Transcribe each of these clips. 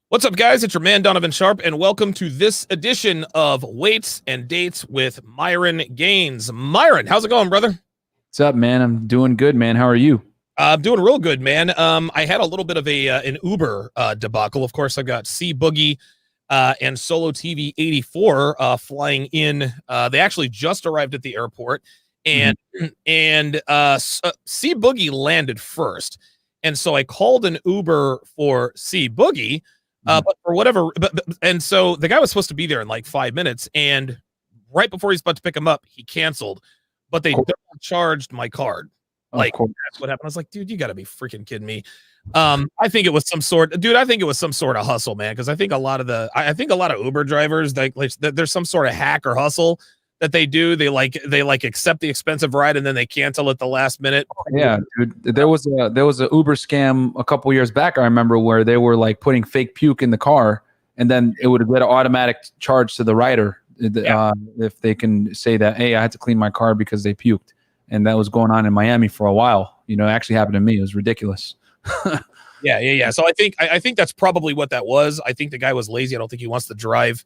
What's up, guys? It's your man, Donovan Sharp, and welcome to this edition of Weights and Dates with Myron Gaines. Myron, how's it going, brother? What's up, man? I'm doing good, man. How are you? I'm doing real good, man. I had a little bit of an Uber debacle. Of course, I got C Boogie and Solo TV 84 flying in. They actually just arrived at the airport, and C Boogie landed first, and so I called an Uber for C Boogie. But for whatever, and so the guy was supposed to be there in like 5 minutes, and right before he's about to pick him up, he canceled. But they charged my card. Like that's what happened. I was like, dude, you got to be freaking kidding me. I think it was some sort of hustle, man. Because I think a lot of Uber drivers, like there's some sort of hack or hustle that they do. They accept the expensive ride and then they cancel at the last minute. Yeah, dude. There was a Uber scam a couple years back. I remember where they were like putting fake puke in the car, and then it would get an automatic charge to the rider if they can say that, hey, I had to clean my car because they puked, and that was going on in Miami for a while. You know, it actually happened to me. It was ridiculous. Yeah. So I think that's probably what that was. I think the guy was lazy. I don't think he wants to drive.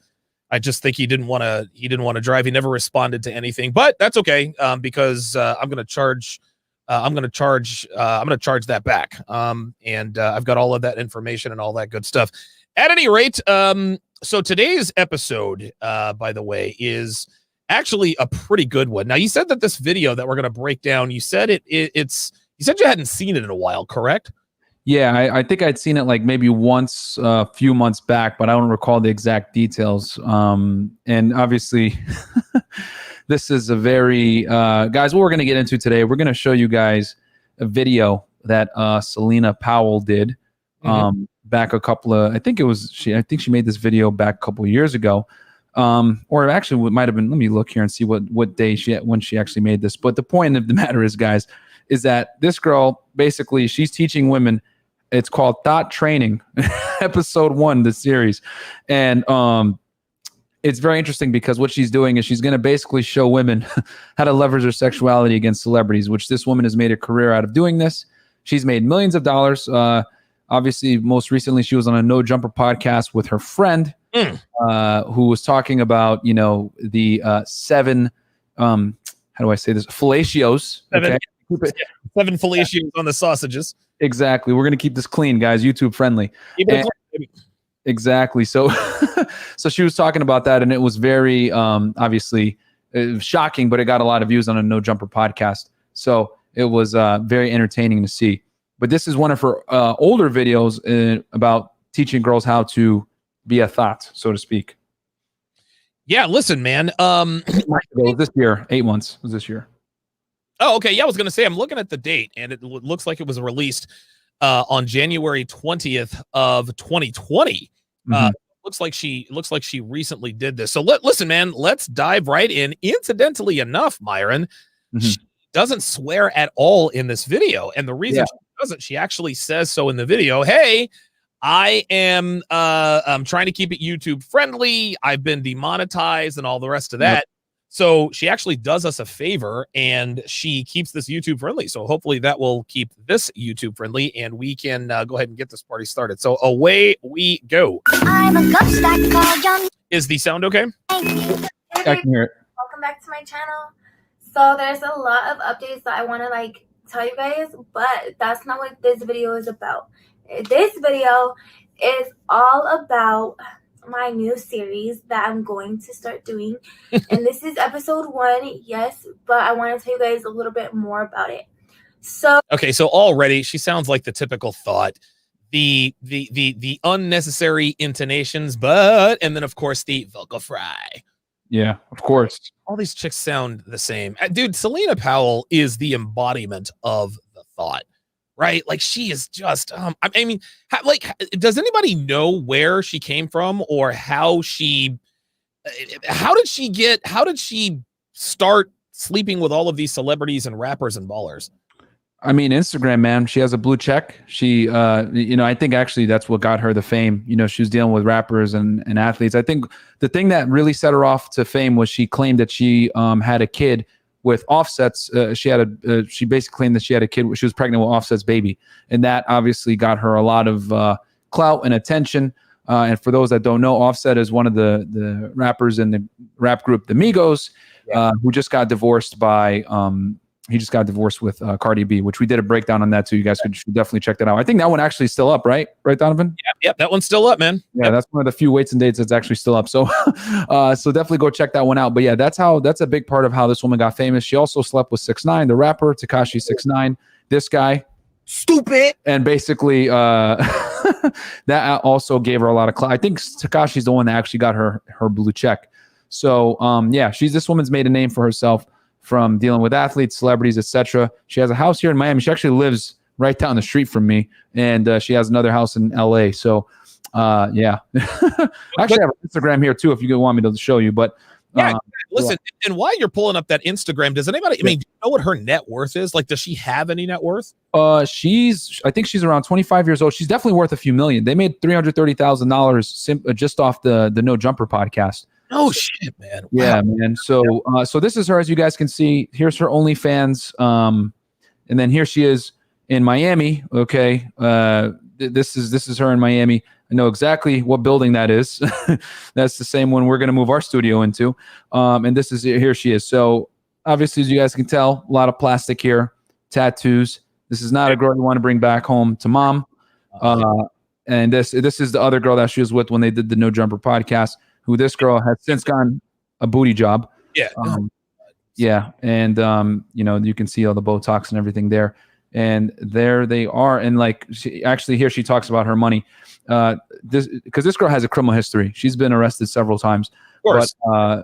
I just think he didn't want to drive. He never responded to anything, but that's okay. Because I'm going to charge that back. And I've got all of that information and all that good stuff. At any rate, so today's episode, by the way, is actually a pretty good one. Now, you said that this video that we're going to break down, you said you said you hadn't seen it in a while, correct? Yeah, I think I'd seen it like maybe once a few months back, but I don't recall the exact details. And obviously, this is a very guys, what we're going to get into today, we're going to show you guys a video that Celina Powell did back a couple of, I think she made this video back a couple of years ago. Or actually it might have been, let me look here and see what day when she actually made this. But the point of the matter is, guys, is that this girl, basically, she's teaching women. It's called Thought Training, episode 1, the series. And it's very interesting because what she's doing is she's going to basically show women how to leverage their sexuality against celebrities, which this woman has made a career out of doing this. She's made millions of dollars. Obviously, most recently, she was on a No Jumper podcast with her friend who was talking about, the 7, how do I say this? Fellatios. Okay? 7 fellatios on the sausages. Exactly. We're going to keep this clean, guys. YouTube friendly. Exactly. So, so she was talking about that, and it was very, obviously, shocking, but it got a lot of views on a No Jumper podcast. So it was very entertaining to see. But this is one of her older videos about teaching girls how to be a thought, so to speak. Yeah. Listen, man. It was this year. 8 months was this year. Oh, okay. Yeah, I was going to say, I'm looking at the date, and it looks like it was released on January 20th of 2020. Looks like she recently did this. So listen, man, let's dive right in. Incidentally enough, Myron, she doesn't swear at all in this video, and the reason she doesn't, she actually says so in the video. Hey, I am I'm trying to keep it YouTube friendly. I've been demonetized and all the rest of that. So she actually does us a favor, and she keeps this YouTube friendly. So hopefully that will keep this YouTube friendly, and we can go ahead and get this party started. So away we go. I'm a ghost called John. Is the sound okay? I can hear it. Welcome back to my channel. So there's a lot of updates that I want to tell you guys, but that's not what this video is about. This video is all about my new series that I'm going to start doing. And this is episode 1, yes, but I want to tell you guys a little bit more about it. So already she sounds like the typical thought, the unnecessary intonations, and then of course the vocal fry. Yeah, of course. All these chicks sound the same. Dude, Celina Powell is the embodiment of the thought. Right? Like, she is just, I mean, does anybody know where she came from, or how did she start sleeping with all of these celebrities and rappers and ballers? I mean, Instagram, man. She has a blue check. She, I think actually that's what got her the fame. She was dealing with rappers and athletes. I think the thing that really set her off to fame was she claimed that she had a kid with Offset's. She basically claimed that she had a kid. She was pregnant with Offset's baby, and that obviously got her a lot of clout and attention. And for those that don't know, Offset is one of the rappers in the rap group the Migos, who just got divorced by he just got divorced with Cardi B, which we did a breakdown on that too. You guys should definitely check that out. I think that one actually is still up, right, Donovan? Yep, that one's still up, man. Yeah, that's one of the few weights and dates that's actually still up. So so definitely go check that one out. But yeah, that's a big part of how this woman got famous. She also slept with 6ix9ine, the rapper, Tekashi 6ix9ine, this guy. Stupid. And basically that also gave her a lot of I think Tekashi's the one that actually got her blue check. So yeah, this woman's made a name for herself from dealing with athletes, celebrities, etc. She has a house here in Miami. She actually lives right down the street from me, and she has another house in LA. So yeah. Actually, I have an Instagram here too if you want me to show you, but yeah, listen, and while you're pulling up that Instagram, does anybody, I mean, do you know what her net worth is? Like, does she have any net worth? I think she's around 25 years old. She's definitely worth a few million. They made $330,000 just off the No Jumper podcast. Oh shit, man. Yeah, wow. man. So so this is her, as you guys can see. Here's her OnlyFans. And then here she is in Miami. Okay. This is her in Miami. I know exactly what building that is. That's the same one we're going to move our studio into. And here she is. So obviously, as you guys can tell, a lot of plastic here, tattoos. This is not a girl you want to bring back home to mom. And this is the other girl that she was with when they did the No Jumper podcast, who this girl has since gotten a booty job. Yeah. Yeah. And, you can see all the Botox and everything there. And there they are. And like, she talks about her money. Because this girl has a criminal history. She's been arrested several times. Of course. But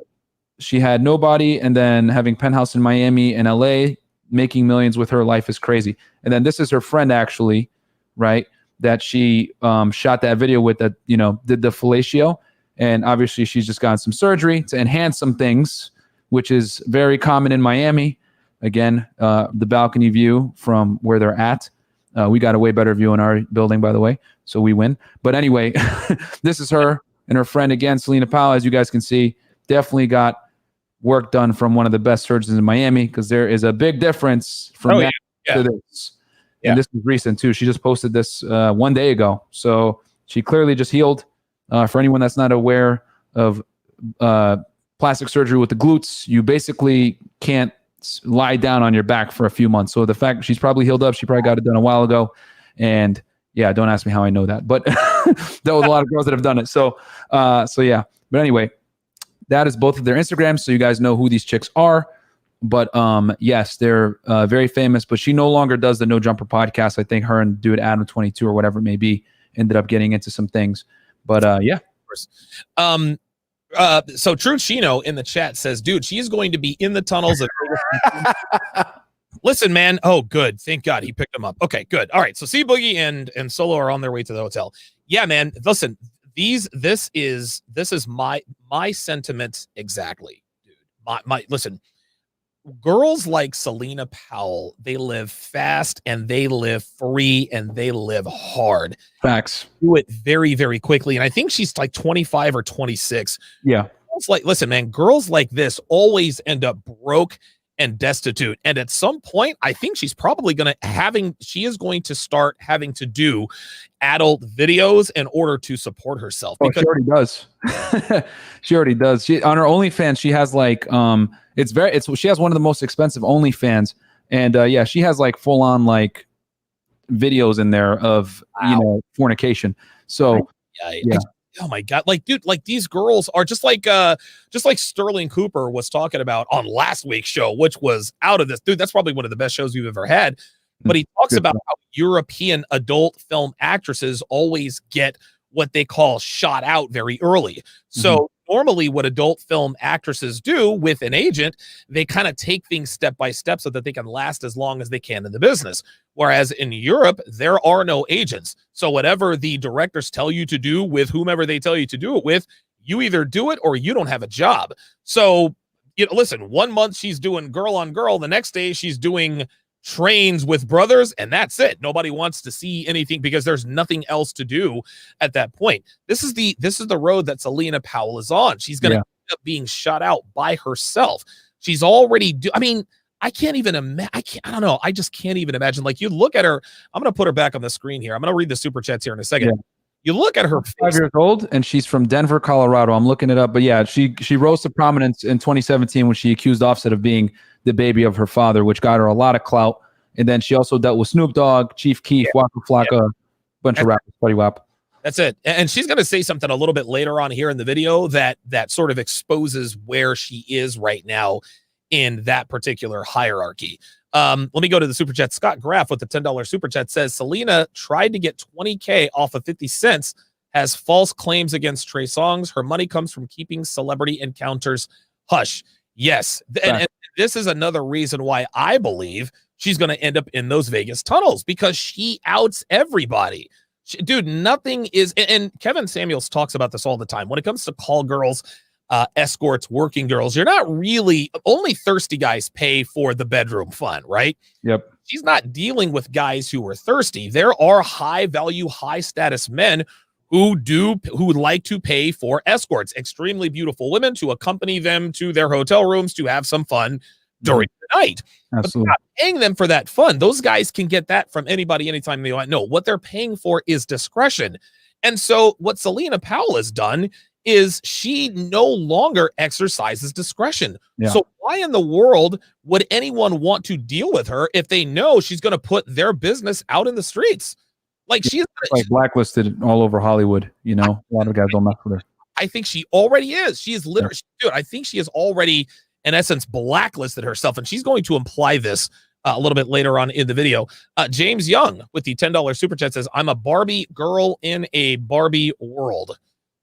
she had nobody, and then having penthouse in Miami and LA, making millions with her life is crazy. And then this is her friend, actually, right? That she shot that video with, that did the fellatio. And obviously she's just gotten some surgery to enhance some things, which is very common in Miami. Again, the balcony view from where they're at. We got a way better view in our building, by the way, so we win. But anyway, this is her and her friend again, Celina Powell. As you guys can see, definitely got work done from one of the best surgeons in Miami, because there is a big difference from that to this. Yeah. And this is recent too. She just posted this 1 day ago. So she clearly just healed. For anyone that's not aware of plastic surgery with the glutes, you basically can't lie down on your back for a few months. So the fact she's probably healed up, she probably got it done a while ago. And yeah, don't ask me how I know that, but there was a lot of girls that have done it. So yeah, but anyway, that is both of their Instagrams. So you guys know who these chicks are, but yes, they're very famous, but she no longer does the No Jumper podcast. I think her and dude Adam 22 or whatever it may be ended up getting into some things, but yeah. Of course. So True Chino in the chat says, dude, she is going to be in the tunnels of Listen, man. Oh, good. Thank God he picked them up. Okay, good. All right. So C Boogie and Solo are on their way to the hotel. Yeah, man. Listen, this is my sentiment exactly, dude. Listen, girls like Celina Powell, they live fast and they live free and they live hard. Facts. Do it very, very quickly. And I think she's like 25 or 26. Yeah. It's like, listen, man, girls like this always end up broke and destitute. And at some point, I think she's probably she is going to start having to do adult videos in order to support herself. Because she already does. She already does. She on her OnlyFans, she has like she has one of the most expensive OnlyFans. And yeah, she has like full on like videos in there of fornication. So yeah. Oh my God. Like, dude, like these girls are just like Sterling Cooper was talking about on last week's show, which was out of this. Dude, that's probably one of the best shows we've ever had. But he talks about how European adult film actresses always get what they call shot out very early. So normally what adult film actresses do with an agent, they kind of take things step by step so that they can last as long as they can in the business. Whereas in Europe, there are no agents. So whatever the directors tell you to do with whomever they tell you to do it with, you either do it or you don't have a job. So, listen, 1 month she's doing girl on girl. The next day she's doing trains with brothers, and that's it. Nobody wants to see anything because there's nothing else to do at that point. This is the road that Celina Powell is on. She's going to end up being shot out by herself. She's already I can't even imagine. I don't know. I just can't even imagine. Like, you look at her. I'm going to put her back on the screen here. I'm going to read the super chats here in a second. you look at her 5 face. years old, and she's from Denver, Colorado. I'm looking it up, but yeah, she rose to prominence in 2017 when she accused Offset of being the baby of her father, which got her a lot of clout. And then she also dealt with Snoop Dogg, Chief Keef, Waka Flocka, bunch of rappers, Buddy Wap. That's it. And she's going to say something a little bit later on here in the video that sort of exposes where she is right now in that particular hierarchy. Let me go to the super chat. Scott Graff with the $10 super chat says Celina tried to get $20K off of 50 cents, has false claims against Trey Songz. Her money comes from keeping celebrity encounters hush. Yes. And this is another reason why I believe she's going to end up in those Vegas tunnels, because she outs everybody. Dude, nothing is, and Kevin Samuels talks about this all the time. When it comes to call girls, escorts, working girls, you're not really, only thirsty guys pay for the bedroom fun, right? Yep. She's not dealing with guys who are thirsty. There are high value, high status men who would like to pay for escorts, extremely beautiful women to accompany them to their hotel rooms to have some fun during the night. Absolutely. But they're not paying them for that fun. Those guys can get that from anybody anytime they want. No, what they're paying for is discretion. And so what Celina Powell has done is she no longer exercises discretion. Yeah. So why in the world would anyone want to deal with her if they know she's going to put their business out in the streets? Like she's like blacklisted all over Hollywood. You know, a lot of guys don't mess with her. I think she already is. She is literally, dude, I think she is already, in essence, blacklisted herself, and she's going to imply this a little bit later on in the video. James Young with the $10 super chat says, "I'm a Barbie girl in a Barbie world."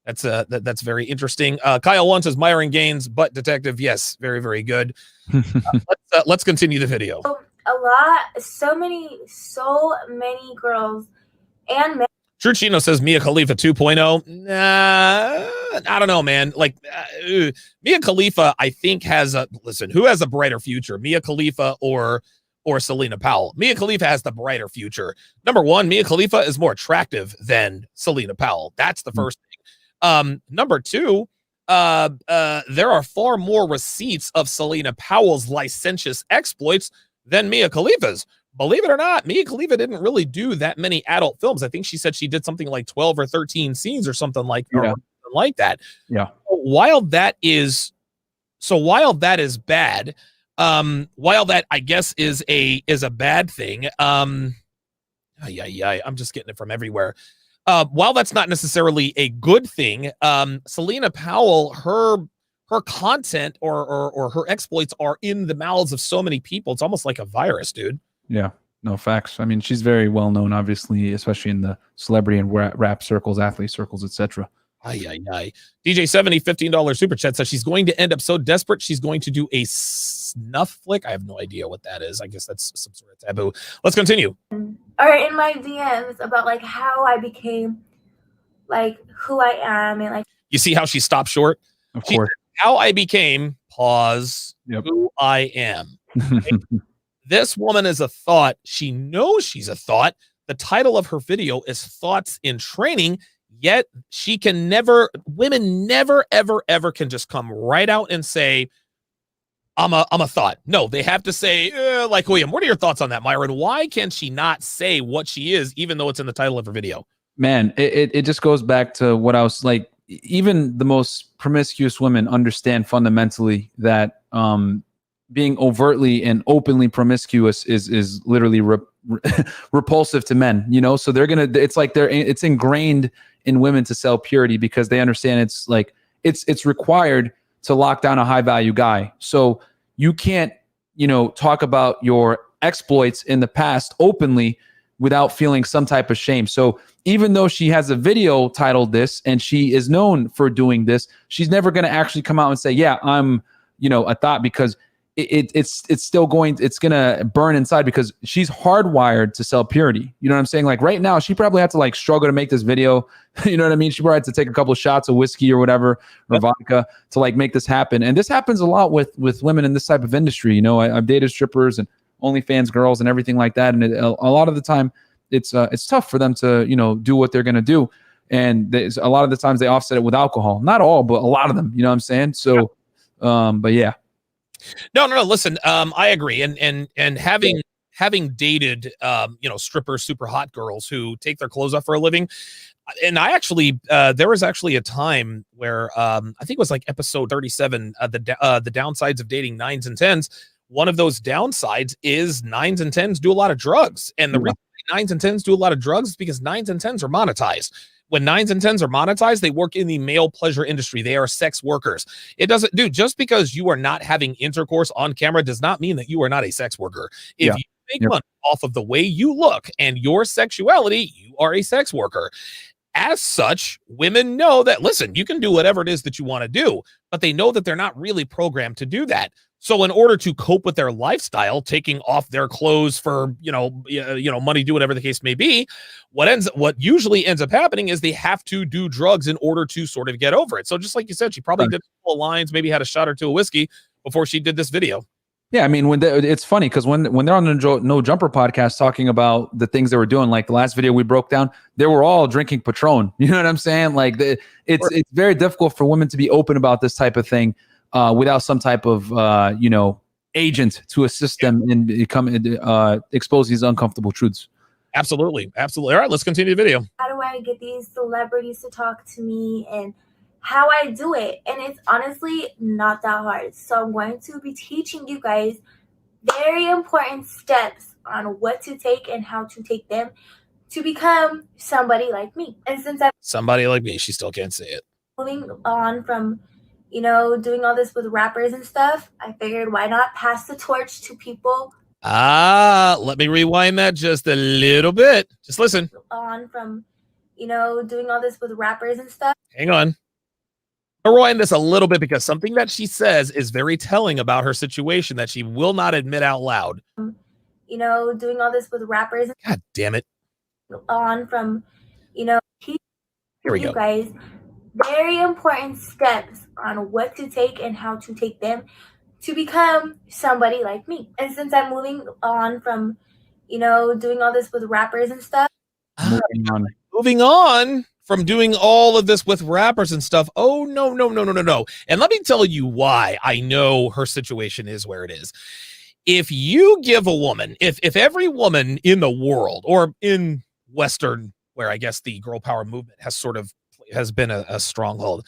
That's very interesting. Kyle One says, "Myron Gaines, butt detective." Yes, very, very good. Let's continue the video. So many girls and men. True Chino says Mia Khalifa 2.0. Nah, I don't know, man. Like Mia Khalifa, I think who has a brighter future, Mia Khalifa or Celina Powell? Mia Khalifa has the brighter future. Number one, Mia Khalifa is more attractive than Celina Powell. That's the first thing. Number two, there are far more receipts of Celina Powell's licentious exploits than Mia Khalifa's. Believe it or not, Mia Khalifa didn't really do that many adult films. I think she said she did something like 12 or 13 scenes or something like that. Yeah. While that is bad, while that I guess is a bad thing, I'm just getting it from everywhere. While that's not necessarily a good thing, Celina Powell, her content or her exploits are in the mouths of so many people. It's almost like a virus, dude. Yeah, no facts. I mean, she's very well known, obviously, especially in the celebrity and rap circles, athlete circles, etc. DJ 70 $15 super chat says she's going to end up so desperate she's going to do a snuff flick. I have no idea what that is. I guess that's some sort of taboo. Let's continue. Or in my DMs about like how I became like who I am, and like you see how she stopped short. Of course, how I became who I am. Right? This woman is a thought. She knows she's a thought. The title of her video is Thoughts in Training, yet women never, ever, ever can just come right out and say, I'm a thought. No, they have to say, like William, what are your thoughts on that, Myron? Why can she not say what she is, even though it's in the title of her video? Man, it just goes back to what I was like, even the most promiscuous women understand fundamentally that, being overtly and openly promiscuous is literally repulsive to men, you know? So it's ingrained in women to sell purity because they understand it's like, it's required to lock down a high value guy. So you can't, talk about your exploits in the past openly without feeling some type of shame. So even though she has a video titled this and she is known for doing this, she's never going to actually come out and say, yeah, I'm, a thought, because it's going to burn inside because she's hardwired to sell purity. You know what I'm saying? Like right now, she probably had to like struggle to make this video. You know what I mean? She probably had to take a couple of shots of whiskey or whatever, or vodka to like make this happen. And this happens a lot with women in this type of industry. I've dated strippers and OnlyFans girls and everything like that. And a lot of the time it's tough for them to, do what they're going to do. And a lot of the times they offset it with alcohol, not all, but a lot of them, you know what I'm saying? So, but yeah. No. Listen, I agree. And having dated, strippers, super hot girls who take their clothes off for a living, And I actually, there was actually a time where I think it was like episode 37, the downsides of dating 9s and 10s. One of those downsides is 9s and 10s do a lot of drugs. And the reason 9s and 10s do a lot of drugs is because 9s and 10s are monetized. When 9s and 10s are monetized, they work in the male pleasure industry. They are sex workers. It doesn't, dude, just because you are not having intercourse on camera does not mean that you are not a sex worker. If you make money off of the way you look and your sexuality, you are a sex worker. As such, women know that, listen, you can do whatever it is that you want to do, but they know that they're not really programmed to do that. So in order to cope with their lifestyle, taking off their clothes for, money, do whatever the case may be, what usually ends up happening is they have to do drugs in order to sort of get over it. So just like you said, she probably did a couple of lines, maybe had a shot or two of whiskey before she did this video. Yeah, I mean, it's funny because when they're on the No Jumper podcast talking about the things they were doing, like the last video we broke down, they were all drinking Patron. You know what I'm saying? Like it's very difficult for women to be open about this type of thing without some type of agent to assist them and expose these uncomfortable truths. Absolutely, absolutely. All right, let's continue the video. How do I get these celebrities to talk to me and how I do it? And it's honestly not that hard. So I'm going to be teaching you guys very important steps on what to take and how to take them to become somebody like me. And since I'm somebody like me, she still can't say it. Moving on from, doing all this with rappers and stuff, I figured why not pass the torch to people. Let me rewind that just a little bit. Just listen. On from, doing all this with rappers and stuff. Hang on. I'll rewind this a little bit because something that she says is very telling about her situation that she will not admit out loud. Doing all this with rappers. God damn it. On from, here we go. Guys, very important steps on what to take and how to take them to become somebody like me. And since I'm moving on from, doing all this with rappers and stuff. Moving on from doing all of this with rappers and stuff. Oh, no. And let me tell you why I know her situation is where it is. If you give a woman, if every woman in the world or in Western, where I guess the girl power movement has been a stronghold,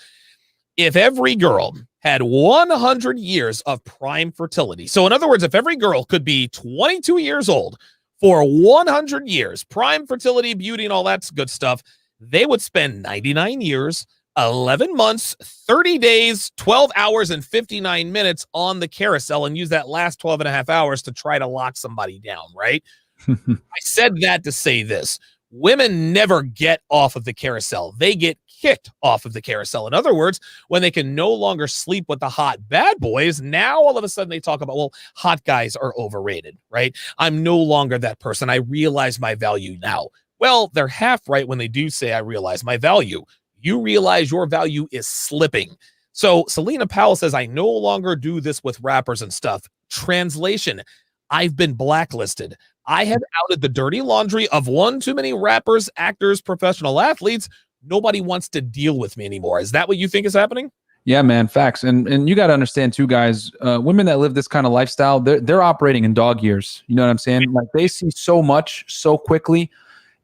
if every girl had 100 years of prime fertility. So in other words, if every girl could be 22 years old for 100 years, prime fertility, beauty, and all that good stuff, they would spend 99 years, 11 months, 30 days, 12 hours, and 59 minutes on the carousel and use that last 12 and a half hours to try to lock somebody down, right? I said that to say this. Women never get off of the carousel. They get kicked off of the carousel. In other words, when they can no longer sleep with the hot bad boys, now all of a sudden they talk about, well, hot guys are overrated, right? I'm no longer that person. I realize my value now. Well, they're half right when they do say, I realize my value. You realize your value is slipping. So Celina Powell says, I no longer do this with rappers and stuff. Translation, I've been blacklisted. I have outed the dirty laundry of one too many rappers, actors, professional athletes. Nobody wants to deal with me anymore. Is that what you think is happening? Yeah, man, facts. And you got to understand too, guys, women that live this kind of lifestyle, they're operating in dog years. You know what I'm saying? Like they see so much so quickly.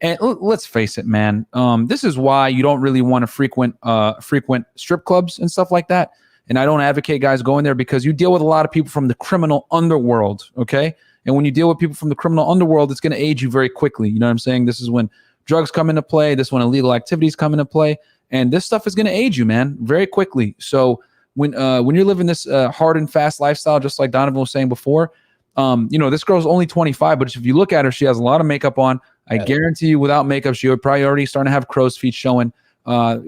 And let's face it, man. This is why you don't really want to frequent strip clubs and stuff like that. And I don't advocate guys going there because you deal with a lot of people from the criminal underworld, okay? And when you deal with people from the criminal underworld, it's going to age you very quickly. You know what I'm saying? This is when drugs come into play. This is when illegal activities come into play. And this stuff is going to age you, man, very quickly. So when you're living this hard and fast lifestyle, just like Donovan was saying before, this girl's only 25, but if you look at her, she has a lot of makeup on. I guarantee you without makeup, she would probably already starting to have crow's feet showing,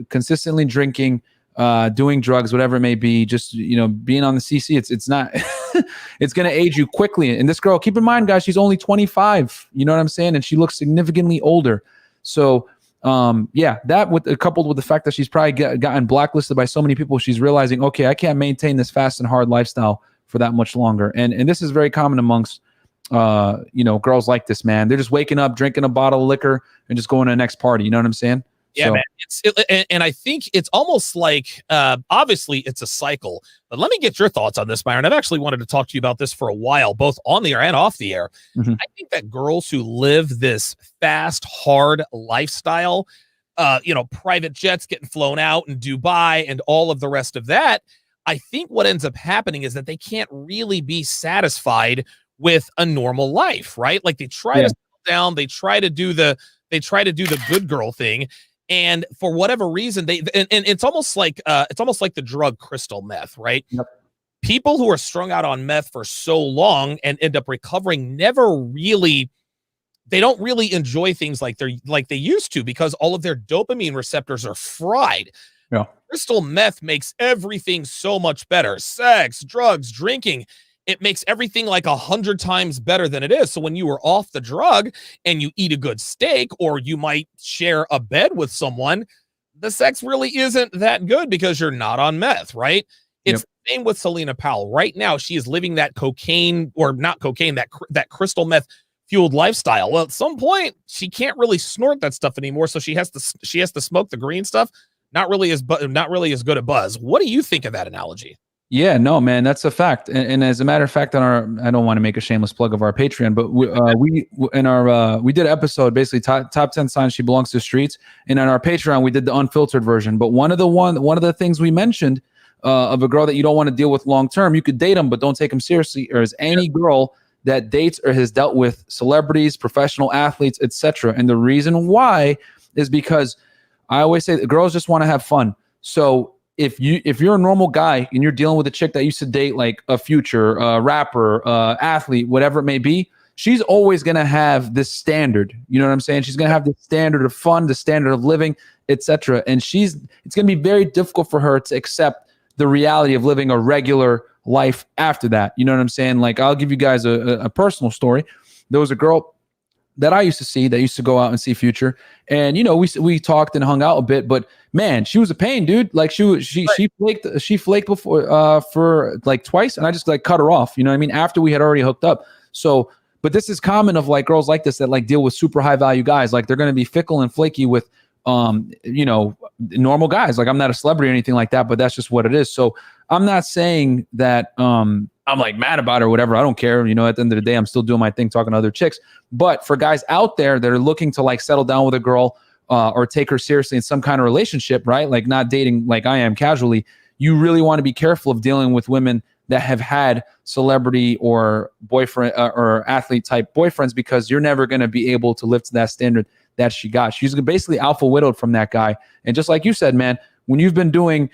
consistently drinking, doing drugs, whatever it may be, just, being on the CC. It's not, it's going to age you quickly. And this girl, keep in mind, guys, she's only 25, you know what I'm saying? And she looks significantly older. So, that coupled with the fact that she's probably gotten blacklisted by so many people, she's realizing, okay, I can't maintain this fast and hard lifestyle for that much longer. And this is very common amongst, girls like this, man. They're just waking up, drinking a bottle of liquor and just going to the next party. You know what I'm saying? Yeah, man. And I think it's almost like, obviously it's a cycle, but let me get your thoughts on this, Byron. I've actually wanted to talk to you about this for a while, both on the air and off the air. Mm-hmm. I think that girls who live this fast, hard lifestyle, private jets getting flown out in Dubai and all of the rest of that, I think what ends up happening is that they can't really be satisfied with a normal life, right? Like they try to settle down, they try to do the good girl thing, and for whatever reason, and it's almost like the drug crystal meth, right? Yep. People who are strung out on meth for so long and end up recovering they don't really enjoy things like they used to, because all of their dopamine receptors are fried. Yeah. Crystal meth makes everything so much better. Sex, drugs, drinking. It makes everything like 100 times better than it is. So when you are off the drug and you eat a good steak, or you might share a bed with someone, the sex really isn't that good because you're not on meth, right? It's the same with Celina Powell. Right now, she is living that cocaine, or not cocaine, that crystal meth fueled lifestyle. Well, at some point, she can't really snort that stuff anymore, so she has to smoke the green stuff. Not really as good a buzz. What do you think of that analogy? Yeah, no, man, that's a fact. And as a matter of fact, I don't want to make a shameless plug of our Patreon, but we did an episode basically top 10 signs she belongs to the streets, and on our Patreon we did the unfiltered version. But one of the things we mentioned of a girl that you don't want to deal with long term, you could date them but don't take them seriously, or is any girl that dates or has dealt with celebrities, professional athletes, etc. And the reason why is because I always say that girls just want to have fun. So if you're a normal guy and you're dealing with a chick that used to date like a Future, rapper, athlete, whatever it may be, she's always going to have this standard. You know what I'm saying? She's going to have the standard of fun, the standard of living, etc. And it's going to be very difficult for her to accept the reality of living a regular life after that. You know what I'm saying? Like, I'll give you guys a personal story. There was a girl that I used to see that used to go out and see Future, and we talked and hung out a bit, but man, she was a pain, dude. Like she flaked before for like twice, and I just like cut her off. You know what I mean? After we had already hooked up. So, but this is common of like girls like this that like deal with super high value guys. Like they're going to be fickle and flaky with normal guys. Like I'm not a celebrity or anything like that, but that's just what it is. So I'm not saying that I'm like mad about it or whatever. I don't care. At the end of the day, I'm still doing my thing, talking to other chicks. But for guys out there that are looking to like settle down with a girl or take her seriously in some kind of relationship, right? Like not dating like I am casually, you really want to be careful of dealing with women that have had celebrity or boyfriend or athlete type boyfriends, because you're never going to be able to live to that standard that she got. She's basically alpha widowed from that guy. And just like you said, man, when you've been doing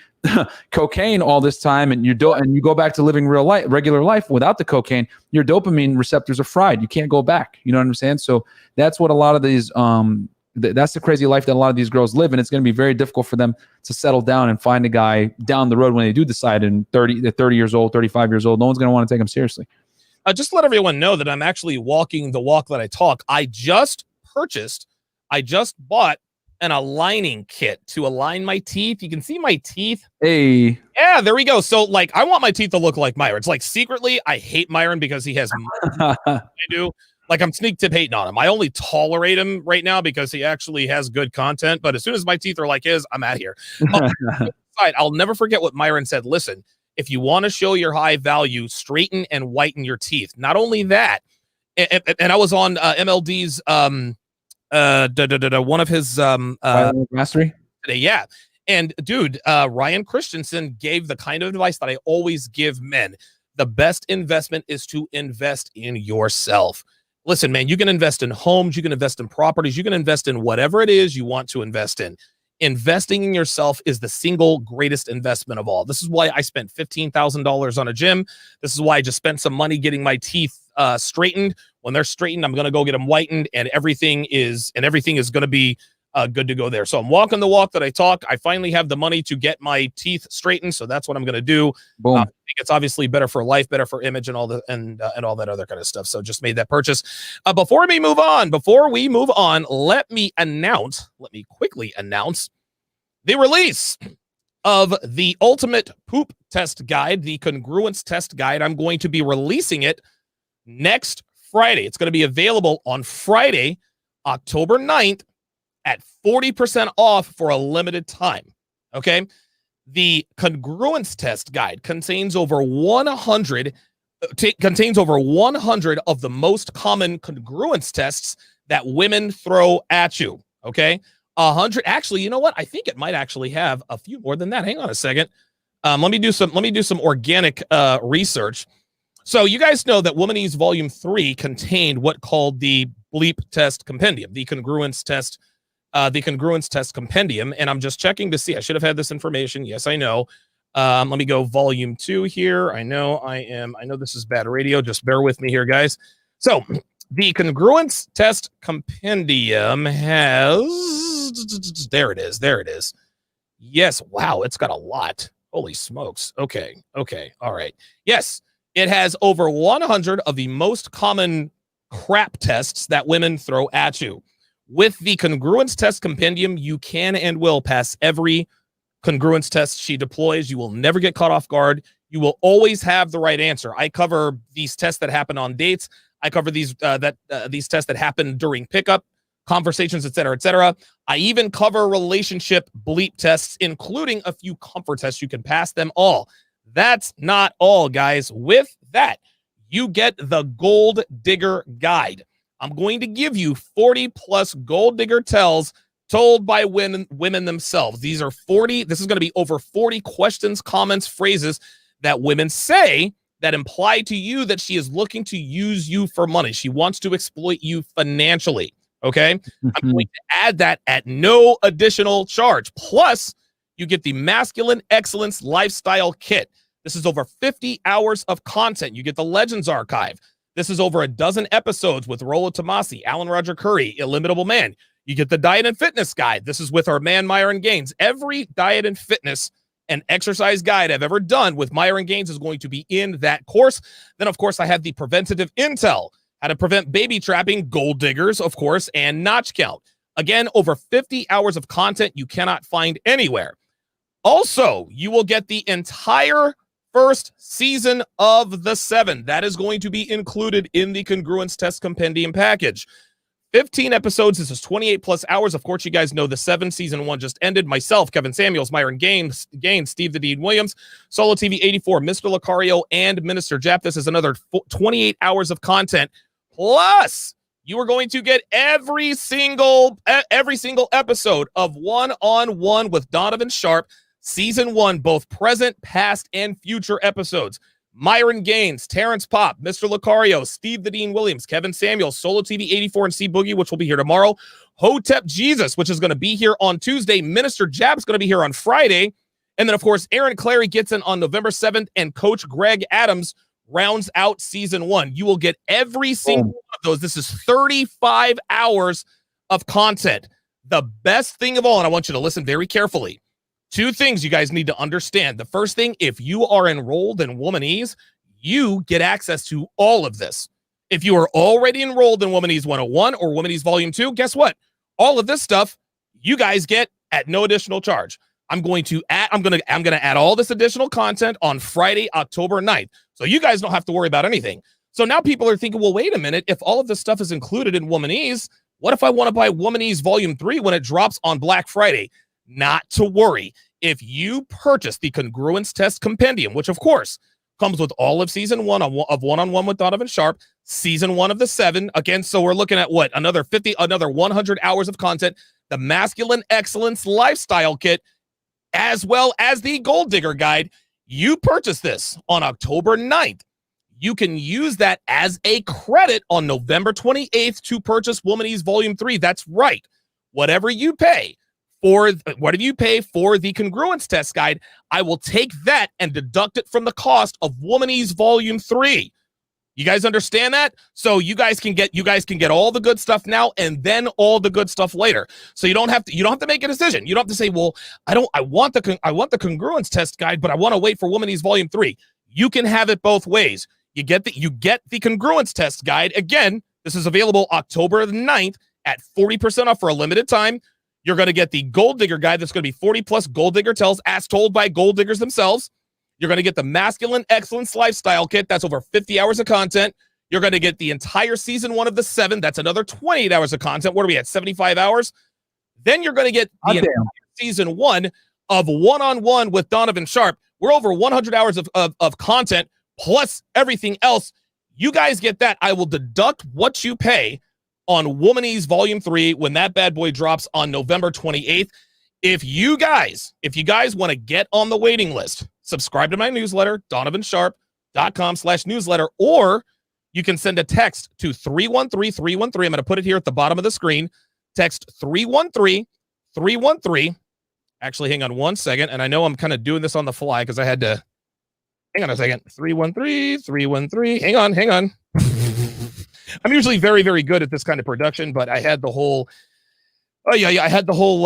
cocaine all this time and you go back to living regular life without the cocaine, your dopamine receptors are fried. You can't go back. You know what I'm saying? So that's what a lot of these, that's the crazy life that a lot of these girls live. And it's going to be very difficult for them to settle down and find a guy down the road when they do decide in 30 years old, 35 years old. No one's going to want to take them seriously. Just let everyone know that I'm actually walking the walk that I talk. I just bought an aligning kit to align my teeth. You can see my teeth. Hey. Yeah, there we go. So like, I want my teeth to look like Myron. It's like secretly, I hate Myron because he has I do. Like I'm sneak tip hating on him. I only tolerate him right now because he actually has good content. But as soon as my teeth are like his, I'm out here. I'll never forget what Myron said. Listen, if you want to show your high value, straighten and whiten your teeth. Not only that, and I was on MLD's one of his mastery today. Yeah. And dude, Ryan Christensen gave the kind of advice that I always give men. The best investment is to invest in yourself. Listen, man, you can invest in homes, you can invest in properties, you can invest in whatever it is you want to invest in. Investing in yourself is the single greatest investment of all. This is why I spent $15,000 on a gym. This is why I just spent some money getting my teeth straightened. When they're straightened, I'm going to go get them whitened, and everything is going to be good to go there. So I'm walking the walk that I talk. I finally have the money to get my teeth straightened, so that's what I'm going to do. Boom. I think it's obviously better for life, better for image, and all all that other kind of stuff. So just made that purchase. Before we move on, let me quickly announce the release of the ultimate poop test guide, the Congruence test guide. I'm going to be releasing it next Friday. It's going to be available on Friday, October 9th at 40% off for a limited time. Okay. The Congruence test guide contains over 100 of the most common congruence tests that women throw at you. Okay. 100. Actually, you know what? I think it might actually have a few more than that. Hang on a second. Let me do some organic research. So you guys know that Womanese Volume 3 contained what called the bleep test compendium, the congruence test compendium. And I'm just checking to see. I should have had this information. Yes, I know. Let me go Volume 2 here. I know this is bad radio. Just bear with me here, guys. So the congruence test compendium has, there it is. Yes. Wow. It's got a lot. Holy smokes. Okay. All right. Yes. It has over 100 of the most common crap tests that women throw at you. With the congruence test compendium, you can and will pass every congruence test she deploys. You will never get caught off guard. You will always have the right answer. I cover these tests that happen on dates. I cover these tests that happen during pickup, conversations, etc., etc. I even cover relationship bleep tests, including a few comfort tests. You can pass them all. That's not all, guys. With that, you get the Gold Digger Guide. I'm going to give you 40 plus Gold Digger tells told by women themselves. These are 40. This is going to be over 40 questions, comments, phrases that women say that imply to you that she is looking to use you for money. She wants to exploit you financially. Okay. I'm going to add that at no additional charge. Plus, you get the Masculine Excellence Lifestyle Kit. This is over 50 hours of content. You get the Legends Archive. This is over a dozen episodes with Rollo Tomasi, Alan Roger Curry, Illimitable Man. You get the Diet and Fitness Guide. This is with our man, Myron Gaines. Every diet and fitness and exercise guide I've ever done with Myron Gaines is going to be in that course. Then, of course, I have the Preventative Intel, how to prevent baby trapping, gold diggers, of course, and notch count. Again, over 50 hours of content you cannot find anywhere. Also, you will get the entire first season of The 7. That is going to be included in the Congruence Test Compendium package. 15 episodes. This is 28 plus hours. Of course, you guys know The 7 season 1 just ended. Myself, Kevin Samuels, Myron Gaines, Steve the Dean Williams, Solo TV 84, Mr. Lucario, and Minister Jeff. This is another 28 hours of content. Plus, you are going to get every single episode of One-on-One with Donovan Sharp, Season 1, both present, past, and future episodes. Myron Gaines, Terrence Pop, Mr. Lucario, Steve the Dean Williams, Kevin Samuels, Solo TV 84, and C Boogie, which will be here tomorrow. Hotep Jesus, which is going to be here on Tuesday. Minister Jab's going to be here on Friday. And then, of course, Aaron Clary gets in on November 7th, and Coach Greg Adams rounds out Season 1. You will get every single one of those. This is 35 hours of content. The best thing of all, and I want you to listen very carefully, two things you guys need to understand. The first thing, if you are enrolled in Womanese, you get access to all of this. If you are already enrolled in Womanese 101 or Womanese Volume 2, guess what? All of this stuff you guys get at no additional charge. I'm going to add all this additional content on Friday, October 9th. So you guys don't have to worry about anything. So now people are thinking, well, wait a minute. If all of this stuff is included in Womanese, what if I want to buy Womanese Volume 3 when it drops on Black Friday? Not to worry. If you purchase the Congruence Test Compendium, which of course comes with all of Season 1 of One-on-One with Donovan Sharp, Season 1 of The 7, again, so we're looking at what? Another 100 hours of content, the Masculine Excellence Lifestyle Kit, as well as the Gold Digger Guide. You purchase this on October 9th. You can use that as a credit on November 28th to purchase Womanese Volume 3. That's right. Whatever you pay for the Congruence Test Guide, I will take that and deduct it from the cost of Womanese Volume 3. You guys understand that? So you guys can get all the good stuff now and then all the good stuff later. So you don't have to make a decision. You don't have to say, well, I want the Congruence Test Guide, but I want to wait for Womanese Volume 3. You can have it both ways. You get the Congruence Test Guide. Again, this is available October 9th at 40% off for a limited time. You're going to get the Gold Digger Guide. That's going to be 40 plus Gold Digger tells as told by gold diggers themselves. You're going to get the Masculine Excellence Lifestyle Kit. That's over 50 hours of content. You're going to get the entire Season 1 of The 7. That's another 28 hours of content. What are we at? 75 hours? Then you're going to get the entire Season 1 of One-on-One with Donovan Sharp. We're over 100 hours of content plus everything else. You guys get that. I will deduct what you pay on Womanese Volume 3 when that bad boy drops on November 28th. If you guys want to get on the waiting list, subscribe to my newsletter, DonovanSharp.com/newsletter, or you can send a text to 313-313. I'm going to put it here at the bottom of the screen. Text 313-313. Actually, hang on one second. And I know I'm kind of doing this on the fly because I had to. Hang on a second. 313-313. Hang on. I'm usually very, very good at this kind of production, but I had the whole. I had the whole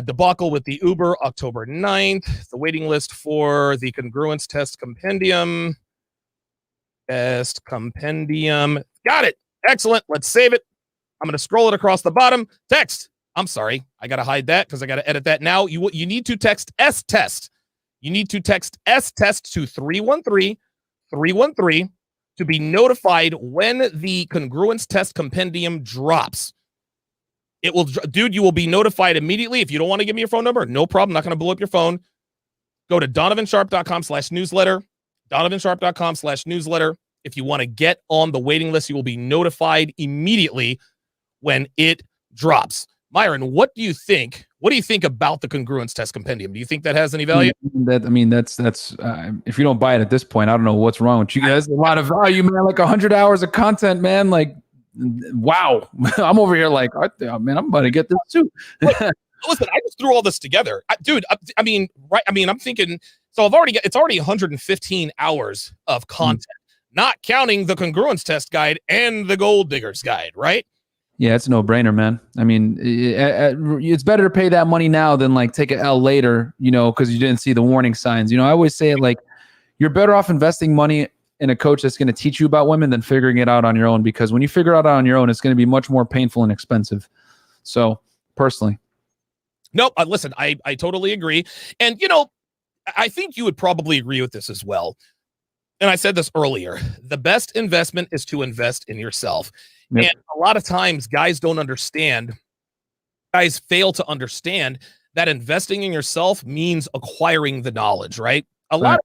debacle with the Uber October 9th, the waiting list for the Congruence test compendium. Got it. Excellent. Let's save it. I'm going to scroll it across the bottom. Text. I'm sorry. I got to hide that because I got to edit that now. You need to text S-test. You need to text S-test to 313-313 to be notified when the Congruence test compendium drops. It will, dude, you will be notified immediately. If you don't want to give me your phone number, no problem. I'm not going to blow up your phone. Go to DonovanSharp.com/newsletter. DonovanSharp.com/newsletter. If you want to get on the waiting list, you will be notified immediately when it drops. Myron, what do you think? What do you think about the Congruence test compendium? Do you think that has any value? That's if you don't buy it at this point, I don't know what's wrong with you guys. A lot of value, man. Like 100 hours of content, man. Like, wow. I'm over here like, man, I'm about to get this too. Listen, I just threw all this together, dude. I'm thinking. So it's already 115 hours of content, not counting the Congruence test guide and the Gold Diggers guide, right? Yeah, it's a no-brainer, man. I mean, it's better to pay that money now than like take an L later, because you didn't see the warning signs. I always say it like you're better off investing money in a coach that's going to teach you about women than figuring it out on your own, because when you figure it out on your own, it's going to be much more painful and expensive. So personally. Nope. Listen, I totally agree. And, I think you would probably agree with this as well. And I said this earlier, the best investment is to invest in yourself. Yep. And a lot of times guys don't understand, guys fail to understand that investing in yourself means acquiring the knowledge, right? A lot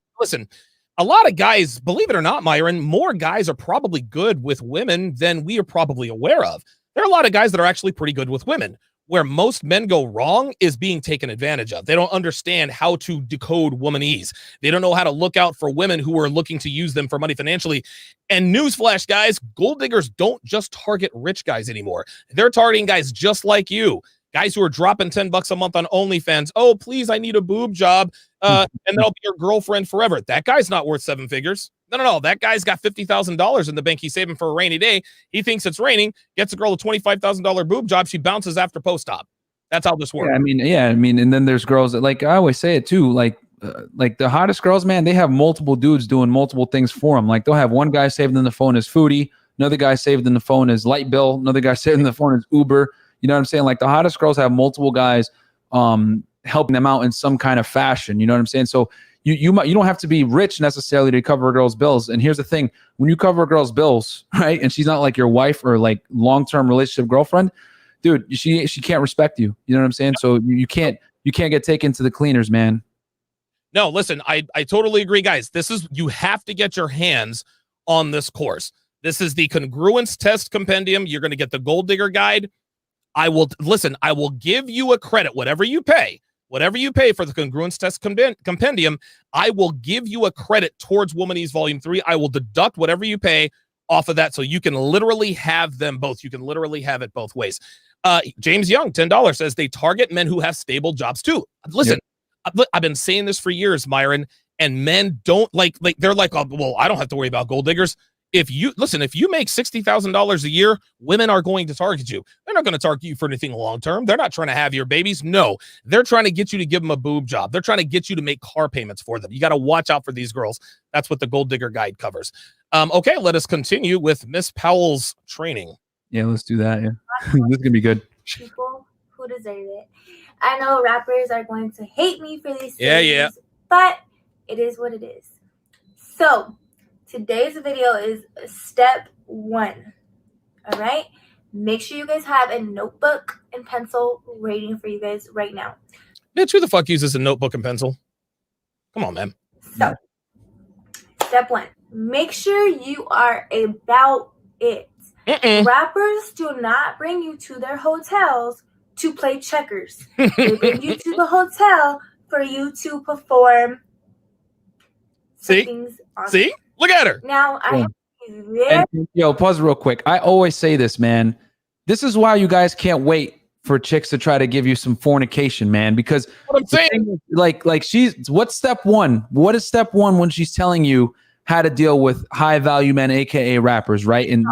of guys, believe it or not, Myron, more guys are probably good with women than we are probably aware of. There are a lot of guys that are actually pretty good with women. Where most men go wrong is being taken advantage of. They don't understand how to decode womanese. They don't know how to look out for women who are looking to use them for money financially. And newsflash, guys, gold diggers don't just target rich guys anymore. They're targeting guys just like you. Guys who are dropping $10 a month on OnlyFans. Oh, please, I need a boob job. And that'll be your girlfriend forever. That guy's not worth 7 figures. No. That guy's got $50,000 in the bank. He's saving for a rainy day. He thinks it's raining, gets a girl a $25,000 boob job. She bounces after post-op. That's how this works. Yeah, I mean, and then there's girls that, like I always say it too, like the hottest girls, man, they have multiple dudes doing multiple things for them. Like they'll have one guy saved in the phone as foodie, another guy saved in the phone as light bill, another guy saved in the phone as Uber. You know what I'm saying? Like the hottest girls have multiple guys helping them out in some kind of fashion. You know what I'm saying? So you don't have to be rich necessarily to cover a girl's bills. And here's the thing: when you cover a girl's bills, right, and she's not like your wife or like long-term relationship girlfriend, dude, she can't respect you. You know what I'm saying? So you can't get taken to the cleaners, man. No, listen, I totally agree, guys. You have to get your hands on this course. This is the Congruence test compendium. You're going to get the Gold Digger guide. I will give you a credit, whatever you pay for the Congruence test compendium, I will give you a credit towards Womanese Volume 3. I will deduct whatever you pay off of that, so you can literally have them both. You can literally have it both ways. James Young, $10, says they target men who have stable jobs too. Listen, I've been saying this for years, Myron, and men don't like they're like, oh, well, I don't have to worry about gold diggers. If you make $60,000 a year, women are going to target you. They're not going to target you for anything long-term. They're not trying to have your babies. No, they're trying to get you to give them a boob job. They're trying to get you to make car payments for them. You got to watch out for these girls. That's what the Gold Digger Guide covers. Okay, let us continue with Miss Powell's training. Yeah, let's do that. Yeah, this is going to be good. People who deserve it. I know rappers are going to hate me for these things. Yeah. But it is what it is. So, today's video is step 1. All right. Make sure you guys have a notebook and pencil waiting for you guys right now. Bitch, who the fuck uses a notebook and pencil? Come on, man. So, step 1. Make sure you are about it. Rappers do not bring you to their hotels to play checkers. They bring you to the hotel for you to perform. See? Look at her. Now, yo, pause real quick. I always say this, man. This is why you guys can't wait for chicks to try to give you some fornication, man. Because what I'm saying, like what's step one? What is step one when she's telling you how to deal with high value men, aka rappers, right? And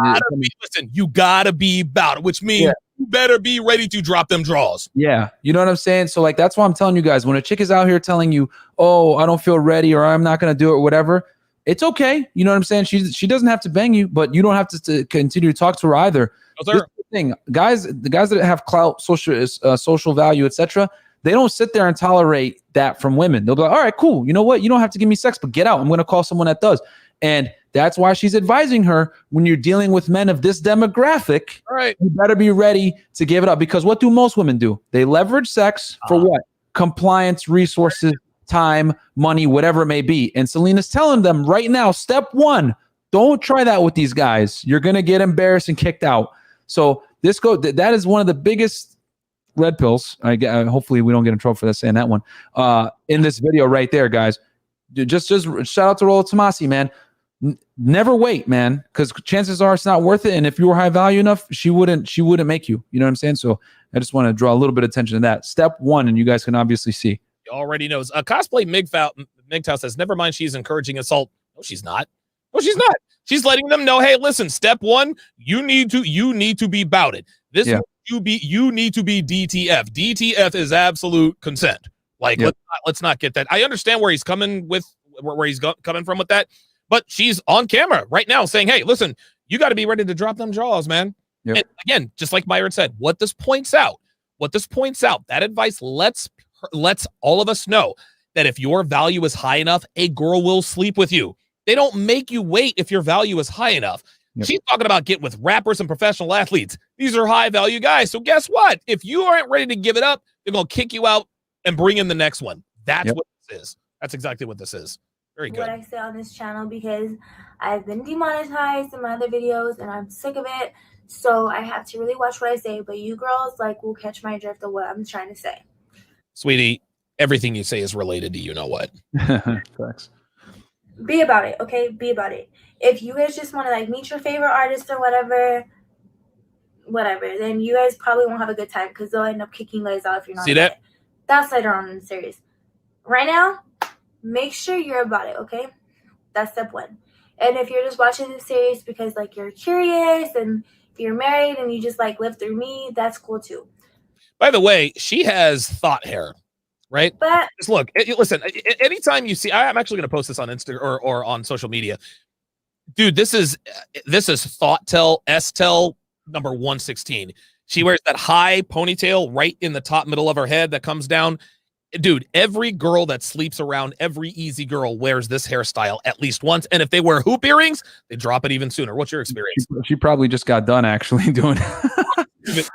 listen, you gotta be about it, which means you better be ready to drop them draws. Yeah, you know what I'm saying? So like that's why I'm telling you guys, when a chick is out here telling you, oh, I don't feel ready or I'm not gonna do it or whatever, it's okay. You know what I'm saying? She doesn't have to bang you, but you don't have to continue to talk to her either. No, sir. Thing, the guys that have clout, social value, etc., they don't sit there and tolerate that from women. They'll be like, all right, cool. You know what? You don't have to give me sex, but get out. I'm going to call someone that does. And that's why she's advising her, when you're dealing with men of this demographic, all right, you better be ready to give it up. Because what do most women do? They leverage sex for what? Compliance, resources, time, money, whatever it may be. And Celina's telling them right now, step one, don't try that with these guys. You're going to get embarrassed and kicked out. So that is one of the biggest red pills. Hopefully we don't get in trouble for saying that one. In this video right there, guys. Just shout out to Rolo Tomasi, man. Never wait, man, because chances are it's not worth it. And if you were high value enough, she wouldn't make you. You know what I'm saying? So I just want to draw a little bit of attention to that. Step one, and you guys can obviously see. You already knows. Cosplay MGTOW says, never mind, she's encouraging assault. No, she's not. No, she's not. She's letting them know, hey, listen, step one, you need to be about it. You need to be DTF. DTF is absolute consent. Like, let's not get that. I understand where he's coming from with that, but she's on camera right now saying, hey, listen, you got to be ready to drop them draws, man. Yep. And again, just like Myron said, what this points out, that advice lets all of us know that if your value is high enough, a girl will sleep with you. They don't make you wait if your value is high enough. Yep. She's talking about get with rappers and professional athletes. These are high value guys. So guess what? If you aren't ready to give it up, they're going to kick you out and bring in the next one. That's what this is. That's exactly what this is. Very good. What I say on this channel, because I've been demonetized in my other videos and I'm sick of it. So I have to really watch what I say. But you girls will catch my drift of what I'm trying to say. Sweetie, everything you say is related to you know what. Thanks. Be about it, okay? Be about it. If you guys just want to meet your favorite artist or whatever, then you guys probably won't have a good time because they'll end up kicking you guys out if you're not. See that? That's later on in the series. Right now, make sure you're about it, okay? That's step one. And if you're just watching this series because you're curious and if you're married and you just live through me, that's cool too. By the way, she has thought hair. Right? But just look, listen, anytime you see, I'm actually going to post this on Instagram or on social media. Dude, this is TH0TS S-Tel number 116. She wears that high ponytail right in the top middle of her head that comes down. Dude, every girl that sleeps around, every easy girl wears this hairstyle at least once. And if they wear hoop earrings, they drop it even sooner. What's your experience? She probably just got done actually doing it. Just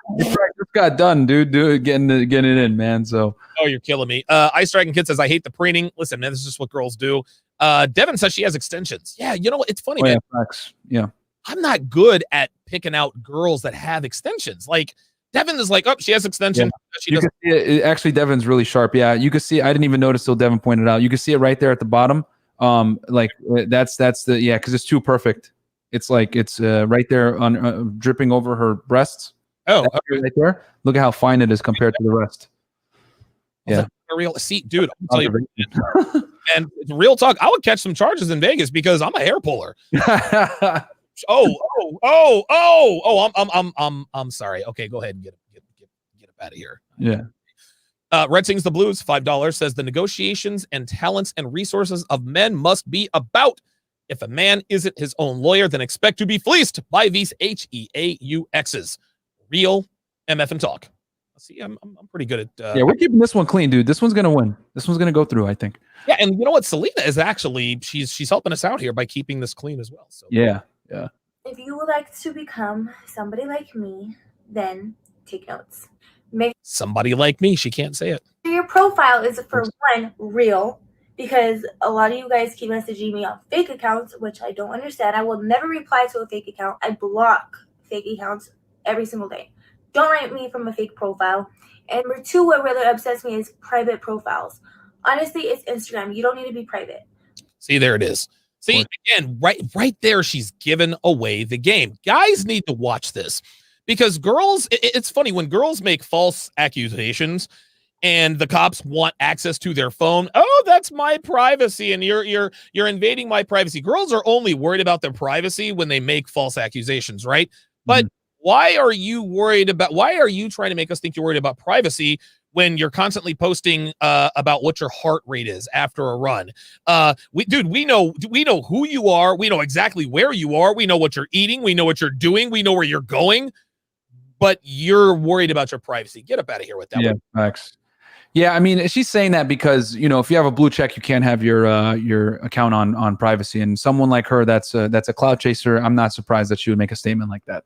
got done, dude. Getting it in, man. So you're killing me. Ice Dragon Kid says, I hate the preening. Listen, man, this is just what girls do. Devin says she has extensions. Yeah, you know what? It's funny, man. Yeah. I'm not good at picking out girls that have extensions. Devin is she has extensions. Yeah. She doesn't. Actually, Devin's really sharp. Yeah, you can see. I didn't even notice till Devin pointed out. You can see it right there at the bottom. That's because it's too perfect. It's it's right there on dripping over her breasts. Oh, right there. Look at how fine it is compared to the rest. Yeah, real. See, dude, I'll tell you, and real talk. I would catch some charges in Vegas because I'm a hair puller. I'm sorry. Okay, go ahead and get up out of here. Yeah. Red Sings the Blues, $5 says the negotiations and talents and resources of men must be about. If a man isn't his own lawyer, then expect to be fleeced by these HEAUXs. Real MF and talk. See, I'm pretty good at. We're keeping this one clean, dude. This one's gonna win. This one's gonna go through, I think. Yeah, and you know what? Celina is actually she's helping us out here by keeping this clean as well. So yeah. If you would like to become somebody like me, then take notes. Somebody like me. She can't say it. Your profile is for one real, because a lot of you guys keep messaging me on fake accounts, which I don't understand. I will never reply to a fake account. I block fake accounts every single day. Don't write me from a fake profile. And number 2, what really upsets me is private profiles. Honestly, it's Instagram. You don't need to be private. See, there it is. See, again, right there, she's given away the game. Guys need to watch this because girls, it's funny when girls make false accusations and the cops want access to their phone. Oh, that's my privacy, and you're invading my privacy. Girls are only worried about their privacy when they make false accusations, right? But why are you trying to make us think you're worried about privacy when you're constantly posting about what your heart rate is after a run? We know who you are. We know exactly where you are. We know what you're eating. We know what you're doing. We know where you're going. But you're worried about your privacy. Get up out of here with that. Yeah, thanks. Yeah, I mean, she's saying that because, you know, if you have a blue check, you can't have your account on privacy. And someone like her, that's a cloud chaser. I'm not surprised that she would make a statement like that.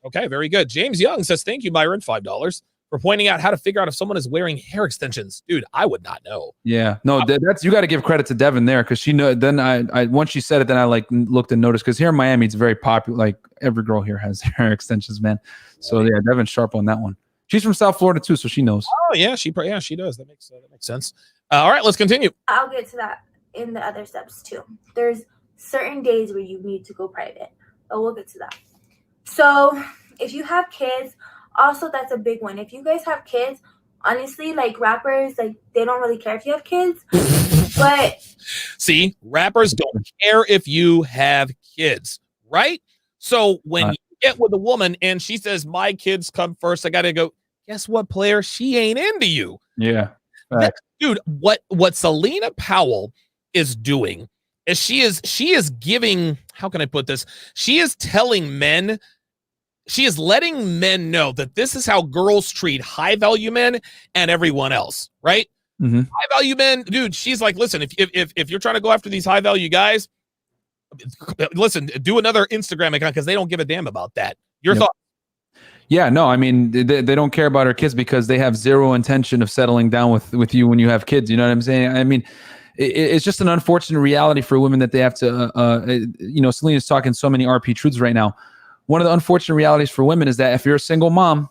Okay, very good. James Young says, thank you, Byron, $5 for pointing out how to figure out if someone is wearing hair extensions. Dude, I would not know. Yeah, no, that's, you got to give credit to Devin there, because she know. Then I once she said it, then I like looked and noticed, because here in Miami, it's very popular. Like every girl here has hair extensions, man. So yeah, Devin's sharp on that one. She's from South Florida too, so she knows. Oh yeah, she does. That makes sense. All right, let's continue. I'll get to that in the other steps too. There's certain days where you need to go private, but we'll get to that. So if you have kids, also that's a big one. If you guys have kids, honestly, like rappers, like they don't really care if you have kids. But see, rappers don't care if you have kids, right? So when you get with a woman and she says, "My kids come first," I gotta go. Guess what, player? She ain't into you. Yeah, dude. What Celina Powell is doing is she is giving. How can I put this? She is telling men. She is letting men know that this is how girls treat high value men and everyone else, right? High value men, dude. She's like, listen, if you're trying to go after these high value guys, listen, do another Instagram account, because they don't give a damn about that. Your thought? Yeah, no, I mean, they don't care about our kids because they have zero intention of settling down with you when you have kids. You know what I'm saying? I mean, it's just an unfortunate reality for women that they have to, you know, Celina's talking so many RP truths right now. One of the unfortunate realities for women is that if you're a single mom,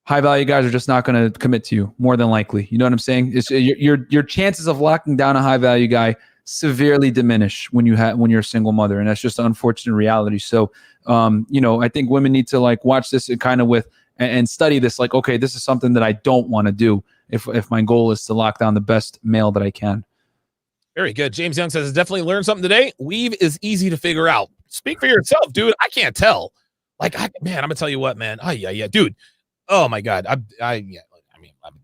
high value guys are just not going to commit to you, more than likely. You know what I'm saying? It's your chances of locking down a high value guy severely diminish when you're a single mother, and that's just an unfortunate reality. So, you know, I think women need to like watch this and kind of and study this. Like, okay, this is something that I don't want to do if my goal is to lock down the best male that I can. Very good. James Young says, definitely learned something today. Weave is easy to figure out. Speak for yourself, dude. I can't tell. Like, man, I'm gonna tell you what, man. Oh yeah, dude. Oh my God. I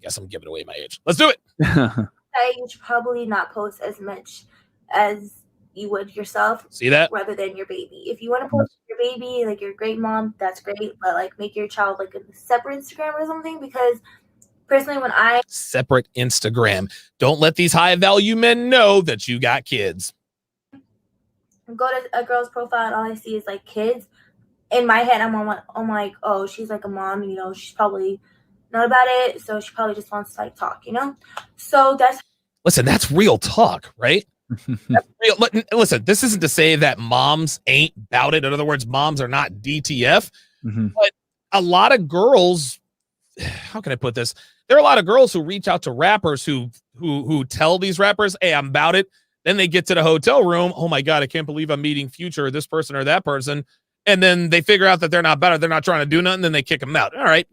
guess I'm giving away my age. Let's do it. You should probably not post as much as you would yourself. See that? Rather than your baby. If you want to post your baby, like you're a great mom, that's great. But like make your child like a separate Instagram or something, because personally, when separate Instagram, don't let these high value men know that you got kids. Go to a girl's profile and all I see is like kids. In my head, I'm like, oh, she's like a mom, you know, she's probably not about it, so she probably just wants to like talk, you know. So that's real talk, right? That's real. Listen, this isn't to say that moms ain't about it. In other words, moms are not DTF, but a lot of girls, how can I put this? There are a lot of girls who reach out to rappers who tell these rappers, hey, I'm about it. Then they get to the hotel room. Oh my God, I can't believe I'm meeting Future or this person or that person. And then they figure out that they're not better. They're not trying to do nothing. Then they kick them out. All right.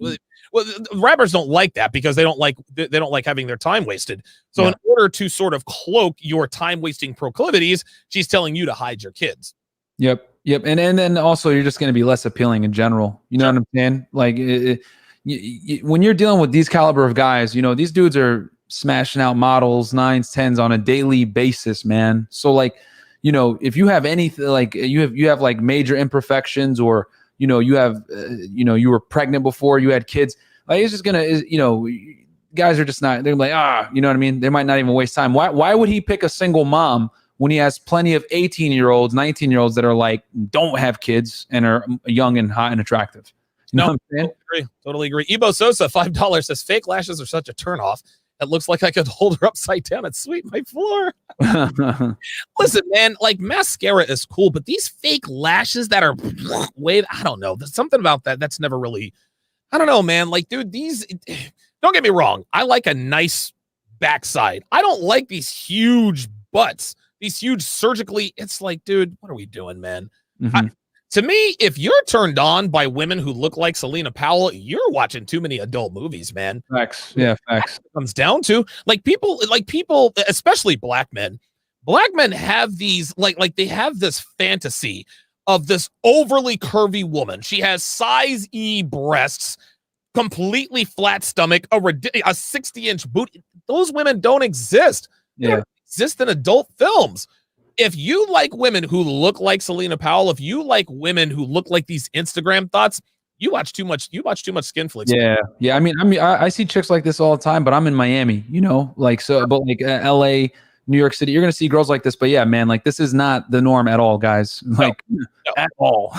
Well, rappers don't like that because they don't like having their time wasted. So in order to sort of cloak your time wasting proclivities, she's telling you to hide your kids. Yep. And then also you're just going to be less appealing in general. You know what I'm saying? Like when you're dealing with these caliber of guys, you know, these dudes are smashing out models, 9s, 10s on a daily basis, man. So like, you know, if you have anything, like you have like major imperfections, or, you know, you have, you know, you were pregnant before you had kids, like it's just gonna, you know, guys are just not, they're like, you know what I mean? They might not even waste time. Why would he pick a single mom when he has plenty of 18-year-olds, 19-year-olds that are like, don't have kids and are young and hot and attractive? You know what I'm saying? Totally agree. Ebo Sosa, $5 says fake lashes are such a turnoff. It looks like I could hold her upside down and sweep my floor. Listen, man, like mascara is cool, but these fake lashes that are way, I don't know. There's something about that that's never really, I don't know, man. Like, dude, these, don't get me wrong. I like a nice backside. I don't like these huge butts, these huge surgically. It's like, dude, what are we doing, man? To me, if you're turned on by women who look like Celina Powell, you're watching too many adult movies, man. Facts. Yeah, facts. It comes down to like people, especially black men. Black men have these like they have this fantasy of this overly curvy woman. She has size E breasts, completely flat stomach, a 60-inch boot. Those women don't exist. They don't exist in adult films. If you like women who look like Celina Powell, if you like women who look like these Instagram thoughts, you watch too much skin flicks. Yeah. I mean, I see chicks like this all the time, but I'm in Miami, you know, like, so, but like LA, New York City, you're going to see girls like this, but yeah, man, like this is not the norm at all, guys. Like no. At all.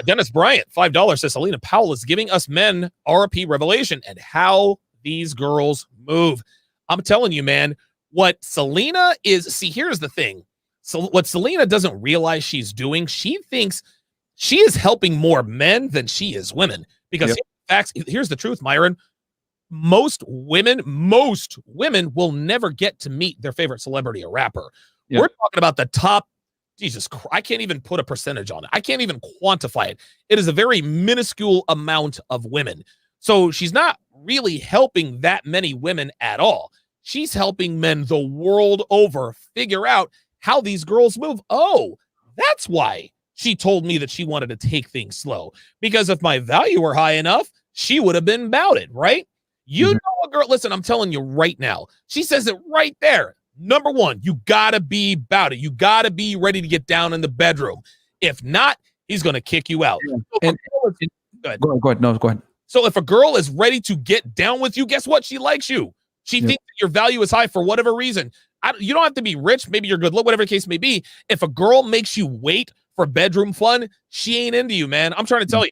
Dennis Bryant, $5 says Celina Powell is giving us men RP revelation and how these girls move. I'm telling you, man, what Celina is, see, here's the thing. So what Celina doesn't realize she's doing, she thinks she is helping more men than she is women. Because here's the truth, Myron. Most women will never get to meet their favorite celebrity or rapper. We're talking about the top, Jesus Christ, I can't even put a percentage on it. I can't even quantify it. It is a very minuscule amount of women. So she's not really helping that many women at all. She's helping men the world over figure out how these girls move. Oh, that's why she told me that she wanted to take things slow. Because if my value were high enough, she would have been about it, right? You know a girl, listen, I'm telling you right now. She says it right there. Number one, you got to be about it. You got to be ready to get down in the bedroom. If not, he's going to kick you out. Go ahead. No, go ahead. So if a girl is ready to get down with you, guess what? She likes you. She thinks that your value is high for whatever reason. You don't have to be rich. Maybe you're good look, whatever the case may be. If a girl makes you wait for bedroom fun, she ain't into you, man. I'm trying to tell you.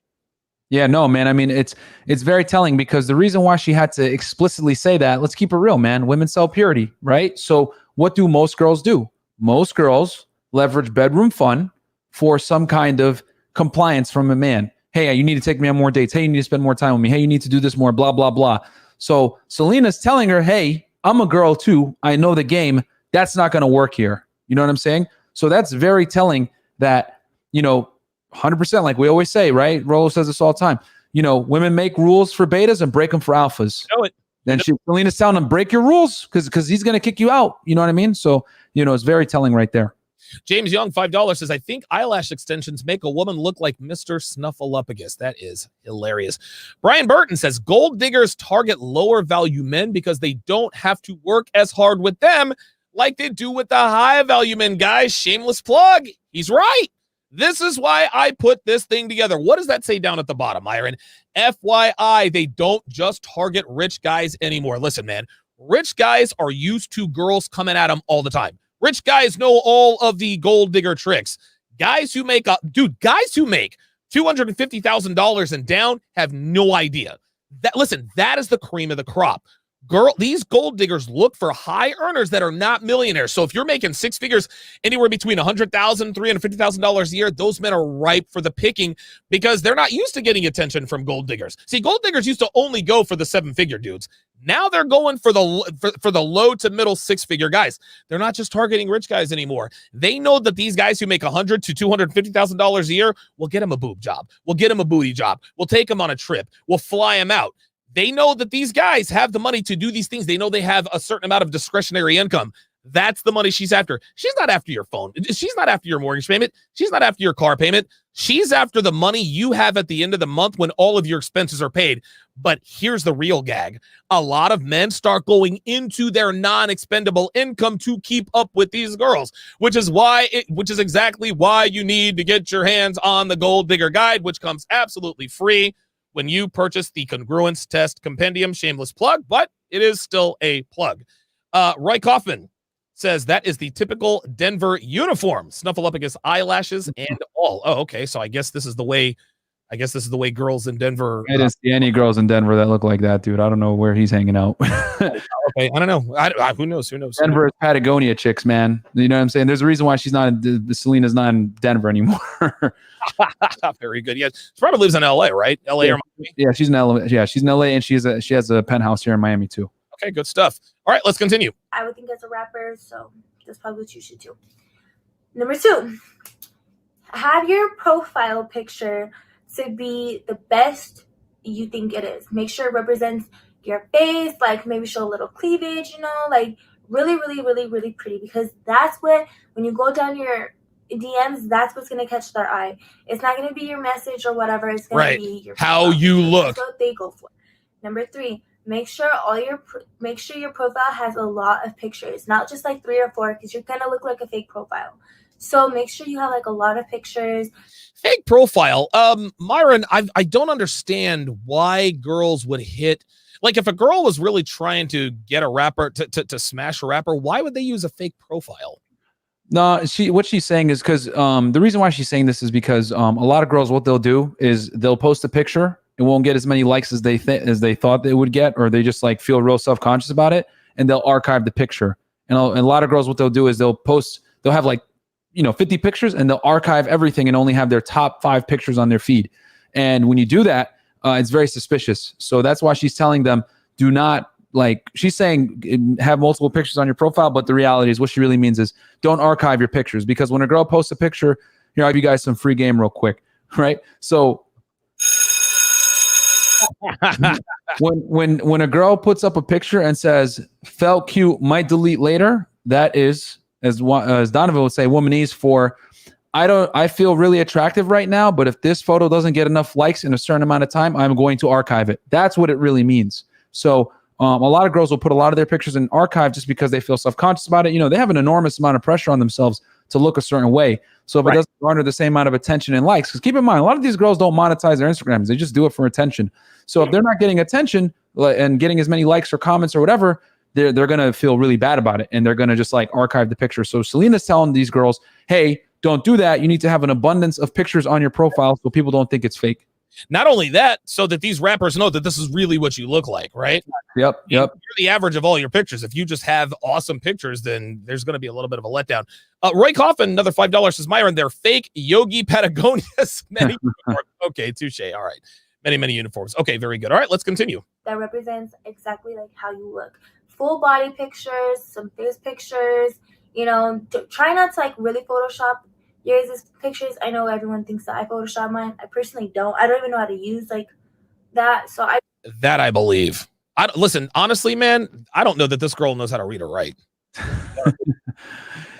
Yeah, no, man. I mean, it's very telling because the reason why she had to explicitly say that, let's keep it real, man. Women sell purity, right? So what do most girls do? Most girls leverage bedroom fun for some kind of compliance from a man. Hey, you need to take me on more dates. Hey, you need to spend more time with me. Hey, you need to do this more, blah, blah, blah. So Celina's telling her, hey, I'm a girl too. I know the game. That's not going to work here. You know what I'm saying? So that's very telling that, 100%, like we always say, right? Rolo says this all the time. Women make rules for betas and break them for alphas. You know it. Then Celina's telling them, break your rules because he's going to kick you out. You know what I mean? So, it's very telling right there. James Young, $5 says, I think eyelash extensions make a woman look like Mr. Snuffleupagus. That is hilarious. Brian Burton says, gold diggers target lower value men because they don't have to work as hard with them like they do with the high value men. Guys, shameless plug. He's right. This is why I put this thing together. What does that say down at the bottom, Myron? FYI, they don't just target rich guys anymore. Listen, man, rich guys are used to girls coming at them all the time. Rich guys know all of the gold digger tricks. Guys who make $250,000 and down have no idea. That is the cream of the crop. These gold diggers look for high earners that are not millionaires. So if you're making six figures, anywhere between $100,000, $350,000 a year, those men are ripe for the picking because they're not used to getting attention from gold diggers. See, gold diggers used to only go for the seven-figure dudes. Now they're going for the low to middle six-figure guys. They're not just targeting rich guys anymore. They know that these guys who make $100,000 to $250,000 a year will get them a boob job. We'll get them a booty job. We'll take them on a trip. We'll fly them out. They know that these guys have the money to do these things. They know they have a certain amount of discretionary income. That's the money she's after. She's not after your phone. She's not after your mortgage payment. She's not after your car payment. She's after the money you have at the end of the month when all of your expenses are paid. But here's the real gag. A lot of men start going into their non-expendable income to keep up with these girls, which is exactly why you need to get your hands on the Gold Digger Guide, which comes absolutely free when you purchase the Congruence Test Compendium. Shameless plug, but it is still a plug. Roy Kaufman says that is the typical Denver uniform. Snuffleupagus eyelashes and all. Oh, okay. So I guess this is the way I guess this is the way girls in Denver. I didn't see any girls in Denver that look like that, dude. I don't know where he's hanging out. Okay, I don't know. Who knows? Who knows? Denver is Patagonia chicks, man. You know what I'm saying? There's a reason why she's not. Celina's not in Denver anymore. Very good. Yeah, she probably lives in LA, right? LA or Miami? Yeah, she's in LA. Yeah, she's in LA, and she has a penthouse here in Miami too. Okay, good stuff. All right, let's continue. I would think as a rapper, so that's probably what you should do. Number 2, have your profile picture to be the best you think it is. Make sure it represents your face, like maybe show a little cleavage, you know, like really, really, really, really pretty, because that's what, when you go down your DMs, that's what's going to catch their eye. It's not going to be your message or whatever. It's going to be your how you look. That's what they go for. Number 3, make sure your profile has a lot of pictures, not just like 3 or 4, because you're going to look like a fake profile. So make sure you have like a lot of pictures. Fake profile. Myron, I don't understand why girls would hit. Like, if a girl was really trying to get a rapper to smash a rapper, why would they use a fake profile? No, what she's saying is because the reason why she's saying this is because a lot of girls, what they'll do is they'll post a picture. It won't get as many likes as they thought they would get, or they just like feel real self-conscious about it, and they'll archive the picture. And a lot of girls, what they'll do is they'll have like 50 pictures, and they'll archive everything and only have their top 5 pictures on their feed. And when you do that, it's very suspicious. So that's why she's telling them, do not, like, she's saying have multiple pictures on your profile, but the reality is what she really means is don't archive your pictures, because when a girl posts a picture, here, I'll give you guys some free game real quick, right? So when a girl puts up a picture and says, felt cute, might delete later, that is, as Donovan would say, womanese for, I feel really attractive right now, but if this photo doesn't get enough likes in a certain amount of time, I'm going to archive it. That's what it really means. So a lot of girls will put a lot of their pictures in archive just because they feel self-conscious about it. They have an enormous amount of pressure on themselves to look a certain way. So if it doesn't garner the same amount of attention and likes, because keep in mind, a lot of these girls don't monetize their Instagrams. They just do it for attention. So if they're not getting attention and getting as many likes or comments or whatever, they're going to feel really bad about it. And they're going to just like archive the picture. So Celina's telling these girls, hey, don't do that. You need to have an abundance of pictures on your profile so people don't think it's fake. Not only that, so that these rappers know that this is really what you look like, right? Yep. You're the average of all your pictures. If you just have awesome pictures, then there's going to be a little bit of a letdown. Roy Coffin, another $5 says, Myron, they're fake Yogi Patagonias. Many uniforms. Okay, touche. All right. Many uniforms. Okay, very good. All right, let's continue. That represents exactly like how you look. Full body pictures, some face pictures, try not to like really Photoshop yours' pictures. I know everyone thinks that I Photoshop mine. I personally don't. I don't even know how to use like that. So I believe. Listen, honestly, man, I don't know that this girl knows how to read or write.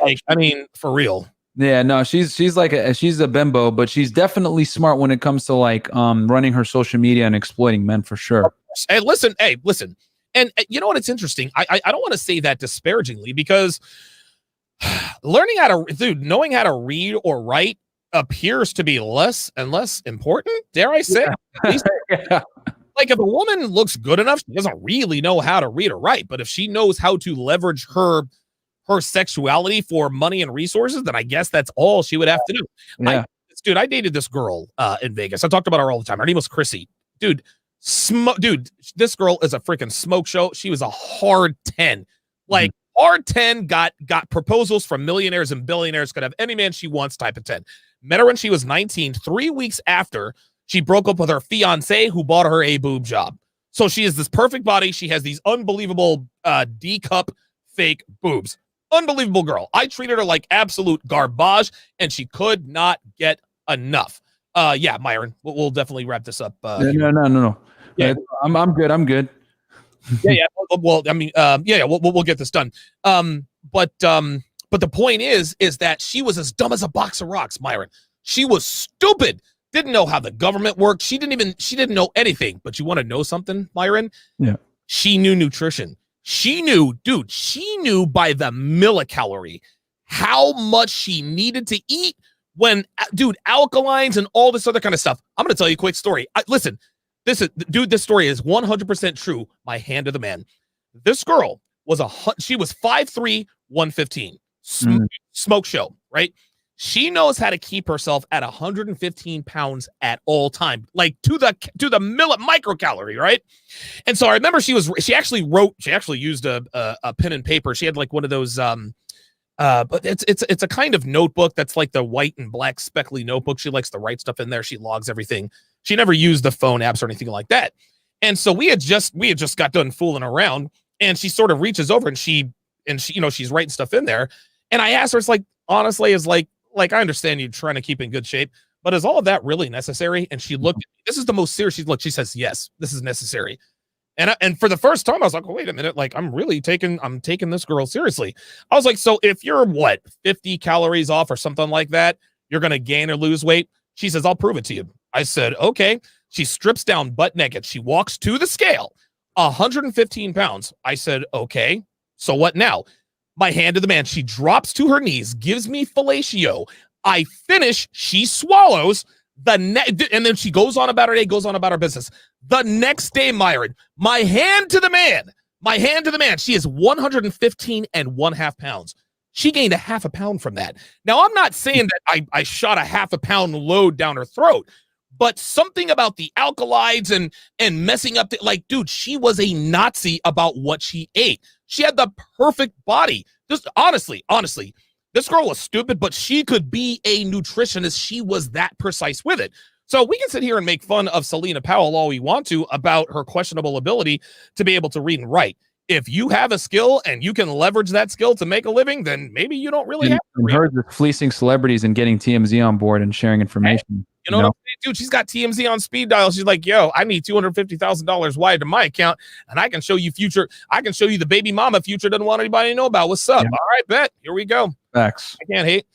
Like, I mean, for real. Yeah, no, she's a bimbo, but she's definitely smart when it comes to like running her social media and exploiting men for sure. Hey, listen. And you know what? It's interesting. I don't want to say that disparagingly, because knowing how to read or write appears to be less and less important. Dare I say? Yeah. Like, if a woman looks good enough, she doesn't really know how to read or write. But if she knows how to leverage her sexuality for money and resources, then I guess that's all she would have to do. Yeah. I dated this girl in Vegas. I talked about her all the time. Her name was Chrissy. Dude, this girl is a freaking smoke show. She was a hard 10. Like, hard 10, got proposals from millionaires and billionaires, could have any man she wants type of 10. Met her when she was 19. 3 weeks after, she broke up with her fiance, who bought her a boob job. So she has this perfect body. She has these unbelievable D-cup fake boobs. Unbelievable girl. I treated her like absolute garbage, and she could not get enough. Yeah, Myron, we'll definitely wrap this up. No. Yeah, I'm good. Yeah. Well, I mean, we'll get this done. But the point is that she was as dumb as a box of rocks, Myron. She was stupid. Didn't know how the government worked. She didn't know anything. But you want to know something, Myron? Yeah. She knew nutrition. She knew by the millicalorie how much she needed to eat when, alkalines and all this other kind of stuff. I'm going to tell you a quick story. Listen, this story is 100% true. My hand to the man. This girl she was 5'3", 115. Smoke show, right? She knows how to keep herself at 115 pounds at all time, like to the microcalorie, right? And so I remember she actually used a pen and paper. She had like one of those but it's a kind of notebook that's like the white and black speckly notebook. She likes to write stuff in there. She logs everything. She never used the phone apps or anything like that. And so we had just got done fooling around, and she sort of reaches over and she she's writing stuff in there. And I asked her, it's like, honestly, is like I understand you trying to keep in good shape, but is all of that really necessary? And she looked, this is the most serious she's looked. She says, yes, this is necessary. And for the first time, I was like, oh, wait a minute. Like, I'm taking this girl seriously. I was like, so if you're 50 calories off or something like that, you're going to gain or lose weight. She says, I'll prove it to you. I said, okay. She strips down butt naked. She walks to the scale, 115 pounds. I said, okay. So what now? My hand to the man. She drops to her knees, gives me fellatio. I finish. She swallows. And then she goes on about her day, goes on about her business. The next day, Myron, my hand to the man. She is 115 and 1/2 pounds. She gained a 1/2 pound from that. Now, I'm not saying that I shot a 1/2 pound load down her throat, but something about the alkalides and messing up, dude, she was a Nazi about what she ate. She had the perfect body. Just honestly, this girl was stupid, but she could be a nutritionist. She was that precise with it. So we can sit here and make fun of Celina Powell all we want to about her questionable ability to be able to read and write. If you have a skill and you can leverage that skill to make a living, then maybe you don't really have to. Her fleecing celebrities and getting TMZ on board and sharing information. You know what I'm saying, dude? She's got TMZ on speed dial. She's like, yo, I need $250,000 wired to my account, and I can show you the baby mama future doesn't want anybody to know about. What's up? Yeah. All right, bet. Here we go. Facts. I can't hate.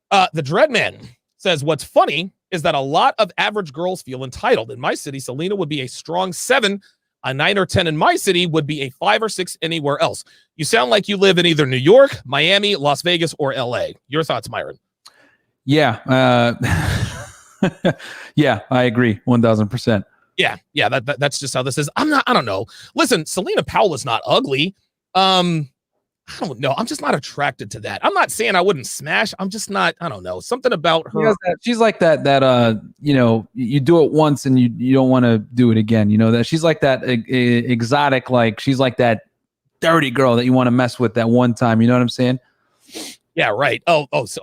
The Dreadman says, what's funny is that a lot of average girls feel entitled. In my city, Celina would be a strong 7. A 9 or 10 in my city would be a 5 or 6 anywhere else. You sound like you live in either New York, Miami, Las Vegas, or LA. Your thoughts, Myron? Yeah. Yeah, I agree. 1000%. Yeah. That's just how this is. I don't know. Listen, Celina Powell is not ugly. I don't know. I'm just not attracted to that. I'm not saying I wouldn't smash. I'm just not. I don't know. Something about her. She's like that. You do it once and you don't want to do it again. You know that she's like that exotic. Like she's like that dirty girl that you want to mess with that one time. You know what I'm saying? Yeah. Right.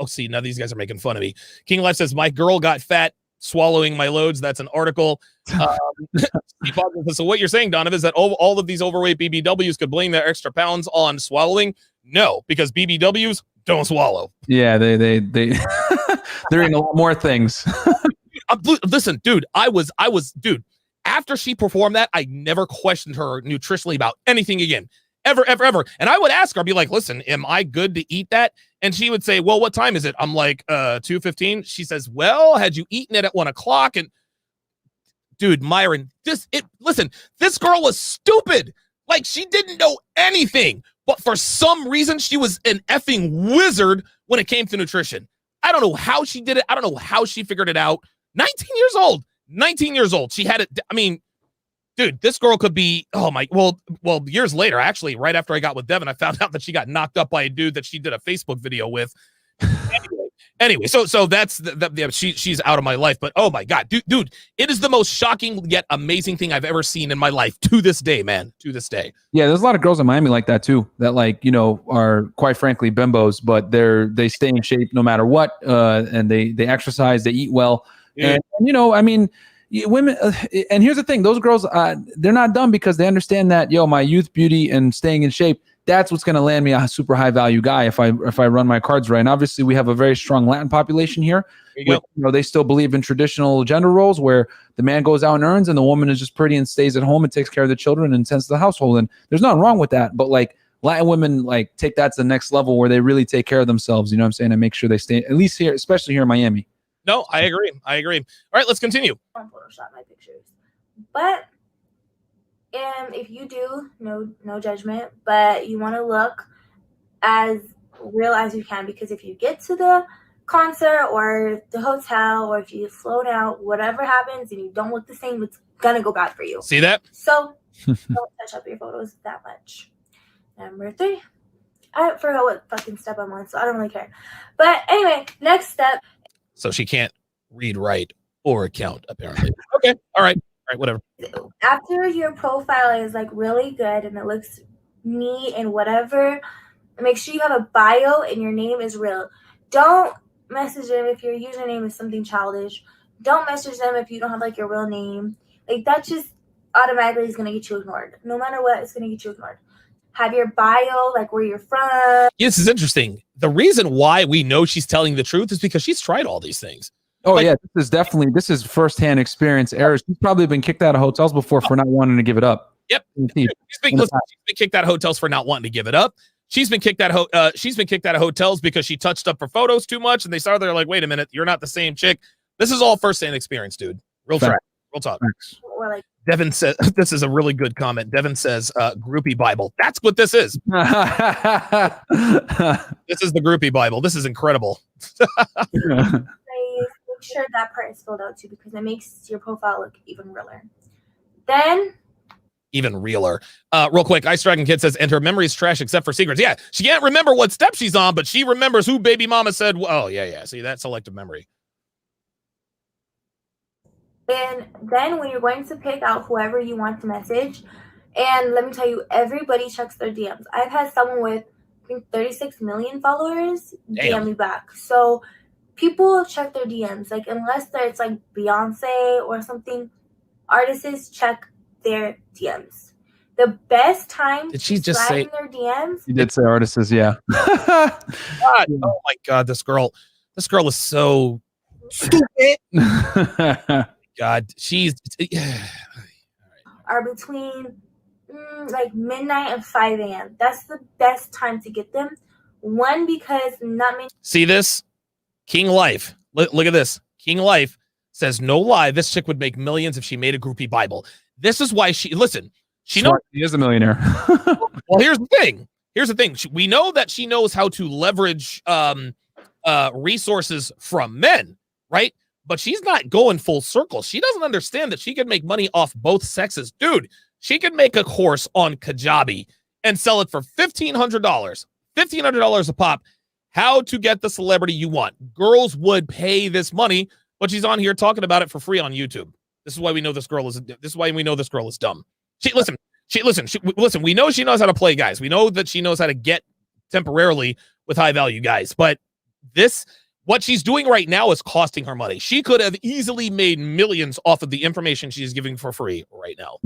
See, now these guys are making fun of me. King Life says my girl got fat swallowing my loads. That's an article. So what you're saying, Donovan, is that all of these overweight BBWs could blame their extra pounds on swallowing? No, because BBWs don't swallow. Yeah, they they're in a lot more things. Listen, dude, dude, after she performed that, I never questioned her nutritionally about anything again. Ever. And I would ask her, I'd be like, listen, am I good to eat that? And she would say, well, what time is it? I'm like, 2:15. She says, well, had you eaten it at 1 o'clock? And dude, Myron, listen, this girl was stupid. Like she didn't know anything, but for some reason she was an effing wizard when it came to nutrition. I don't know how she did it. I don't know how she figured it out. 19 years old. She had it. I mean, dude, this girl could be, years later, actually, right after I got with Devin, I found out that she got knocked up by a dude that she did a Facebook video with. Anyway, so that's she's out of my life. But oh my God, dude, it is the most shocking yet amazing thing I've ever seen in my life to this day, man. To this day. Yeah, there's a lot of girls in Miami like that too, that are quite frankly bimbos, but they stay in shape no matter what, and they exercise, they eat well, yeah. And women, and here's the thing: those girls, they're not dumb because they understand that my youth, beauty, and staying in shape. That's what's going to land me a super high value guy if I run my cards right. And obviously, we have a very strong Latin population here. They still believe in traditional gender roles where the man goes out and earns, and the woman is just pretty and stays at home and takes care of the children and tends to the household. And there's nothing wrong with that. But Latin women take that to the next level where they really take care of themselves. You know what I'm saying? And make sure they stay at least here, especially here in Miami. No, I agree. All right, let's continue. Photoshop my pictures, but if you do, no judgment, but you want to look as real as you can, because if you get to the concert or the hotel, or if you float out, whatever happens, and you don't look the same, it's gonna go bad for you. See that? So don't touch up your photos that much. Number 3, I forgot what fucking step I'm on, so I don't really care. But anyway, next step. So she can't read, write, or count, apparently. Okay. All right, whatever. After your profile is like really good and it looks neat and whatever, make sure you have a bio and your name is real. Don't message them if your username is something childish. Don't message them if you don't have like your real name. Like that just automatically is gonna get you ignored. No matter what, it's gonna get you ignored. Have your bio, like where you're from. This is interesting. The reason why we know she's telling the truth is because she's tried all these things. Oh, like, yeah, this is firsthand experience. Errors. She's probably been kicked out of hotels before for not wanting to give it up. Yep. She's been kicked out of hotels for not wanting to give it up. She's been kicked out of hotels because she touched up her photos too much, and they started there like, wait a minute, you're not the same chick. This is all firsthand experience, dude. Real talk. Or like Devin says, this is a really good comment. Devin says, groupie Bible. That's what this is. This is the groupie Bible. This is incredible. Make sure that part is filled out too, because it makes your profile look even realer. Then even realer. Real quick, Ice Dragon Kid says, and her memory is trash except for secrets. Yeah, she can't remember what step she's on, but she remembers who baby mama said. Oh, yeah. See, that selective memory. And then when you're going to pick out whoever you want to message, and let me tell you, everybody checks their DMs. I've had someone with, I think, 36 million followers DM me back. So people check their DMs. Like, unless it's like Beyonce or something, artists check their DMs. The best time did she just say their DMs? You did say artists, yeah. God, oh my God, this girl is so stupid. God, she's are between like midnight and 5 a.m. That's the best time to get them. One, because not many. See this? King Life. Look at this. King Life says, no lie, this chick would make millions if she made a groupie Bible. This is why she knows. She is a millionaire. Well, here's the thing. We know that she knows how to leverage resources from men, right? But she's not going full circle. She doesn't understand that she can make money off both sexes. Dude, she could make a course on Kajabi and sell it for $1,500. $1,500 a pop. How to get the celebrity you want. Girls would pay this money, but she's on here talking about it for free on YouTube. This is why we know this girl is dumb. Listen, we know she knows how to play guys. We know that she knows how to get temporarily with high value guys, but what she's doing right now is costing her money. She could have easily made millions off of the information she's giving for free right now.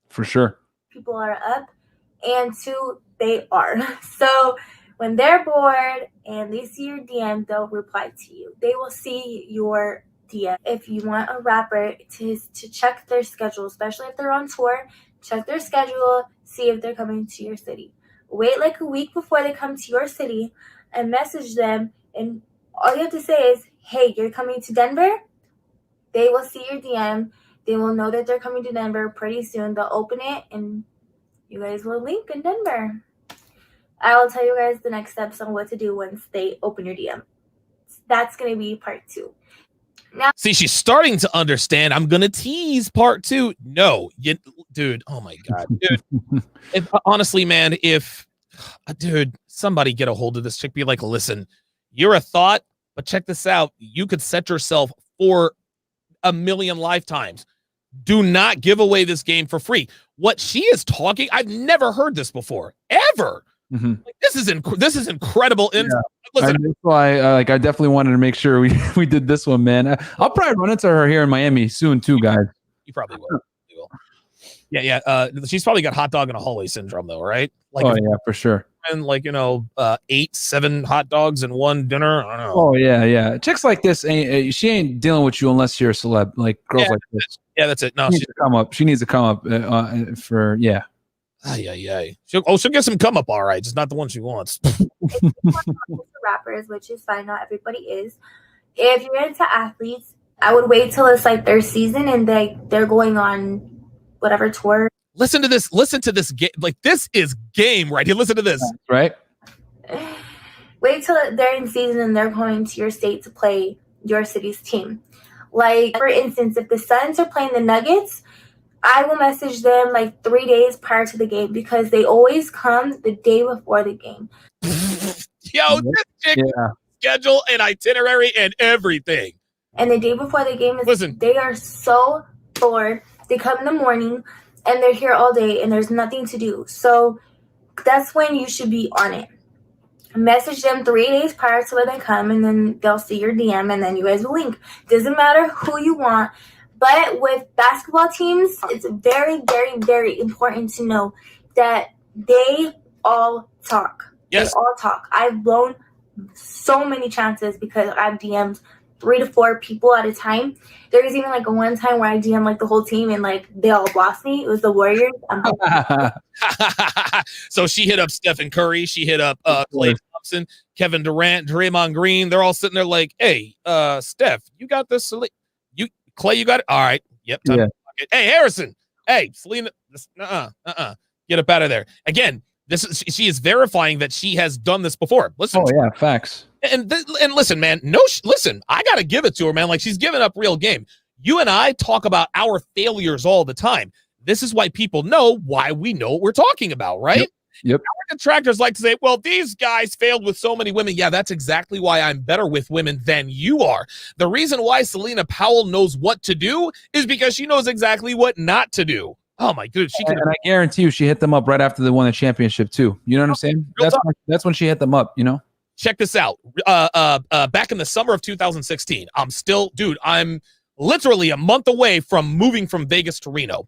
For sure. People are up, and two, they are. So when they're bored and they see your DM, they'll reply to you. They will see your DM. If you want a rapper to check their schedule, especially if they're on tour, check their schedule, see if they're coming to your city. Wait like a week before they come to your city and message them, and all you have to say is, hey, you're coming to Denver? They will see your DM. They will know that they're coming to Denver pretty soon. They'll open it, and you guys will link in Denver. I will tell you guys the next steps on what to do once they open your DM. That's going to be part 2. Now, see, she's starting to understand. I'm going to tease part 2. No, dude, oh my God. Dude, honestly, man, dude, somebody get a hold of this chick. Be like, listen, you're a thought, but check this out. You could set yourself for a million lifetimes. Do not give away this game for free. What she is talking, I've never heard this before, ever. Mm-hmm. Like, this is incredible. Yeah. Listen, that's why I definitely wanted to make sure we did this one, man. I'll probably run into her here in Miami soon too, guys. You probably will. Yeah. She's probably got hot dog in a hallway syndrome, though, right? Like, oh yeah, for sure. And 8-7 hot dogs in one dinner. I don't know. Oh yeah. Chicks like this she ain't dealing with you unless you're a celeb. Like girls like this. Yeah, that's it. No, she needs to come up. She needs to come up for yeah. She'll get some come up, all right. Just not the one she wants. Rappers, which is fine. Not everybody is. If you're into athletes, I would wait till it's like their season and they're going on whatever tour. Listen to this game. Like, this is game right here. Listen to this. Right. Wait till they're in season and they're going to your state to play your city's team. Like, for instance, if the Suns are playing the Nuggets, I will message them like 3 days prior to the game because they always come the day before the game. Yo, this chick schedule and itinerary and everything. And the day before the game is, listen, they are so bored. They come in the morning and they're here all day and there's nothing to do. So that's when you should be on it. Message them 3 days prior to when they come, and then they'll see your DM, and then you guys will link. Doesn't matter who you want, but with basketball teams, it's very, very, very important to know that they all talk. Yes. They all talk. I've blown so many chances because I've DM'd 3 to 4 people at a time. There was even like a one time where I DM'd like the whole team and like they all blocked me. It was the Warriors. So she hit up Stephen Curry. She hit up Klay Thompson, Kevin Durant, Draymond Green. They're all sitting there like, hey, Steph, you got this. Klay, you got it. All right. Yep. Time to hey, Harrison. Hey, Celina. Get up out of there. Again, she is verifying that she has done this before. Listen. Oh, yeah. Facts. And listen, man, listen, I got to give it to her, man. Like, she's giving up real game. You and I talk about our failures all the time. This is why people know why we know what we're talking about, right? Yep. Our detractors like to say, well, these guys failed with so many women. Yeah, that's exactly why I'm better with women than you are. The reason why Celina Powell knows what to do is because she knows exactly what not to do. Oh, my goodness. And I guarantee you she hit them up right after they won the championship, too. You know what I'm saying? That's when she hit them up, you know? Check this out. Back in the summer of 2016, I'm literally a month away from moving from Vegas to Reno.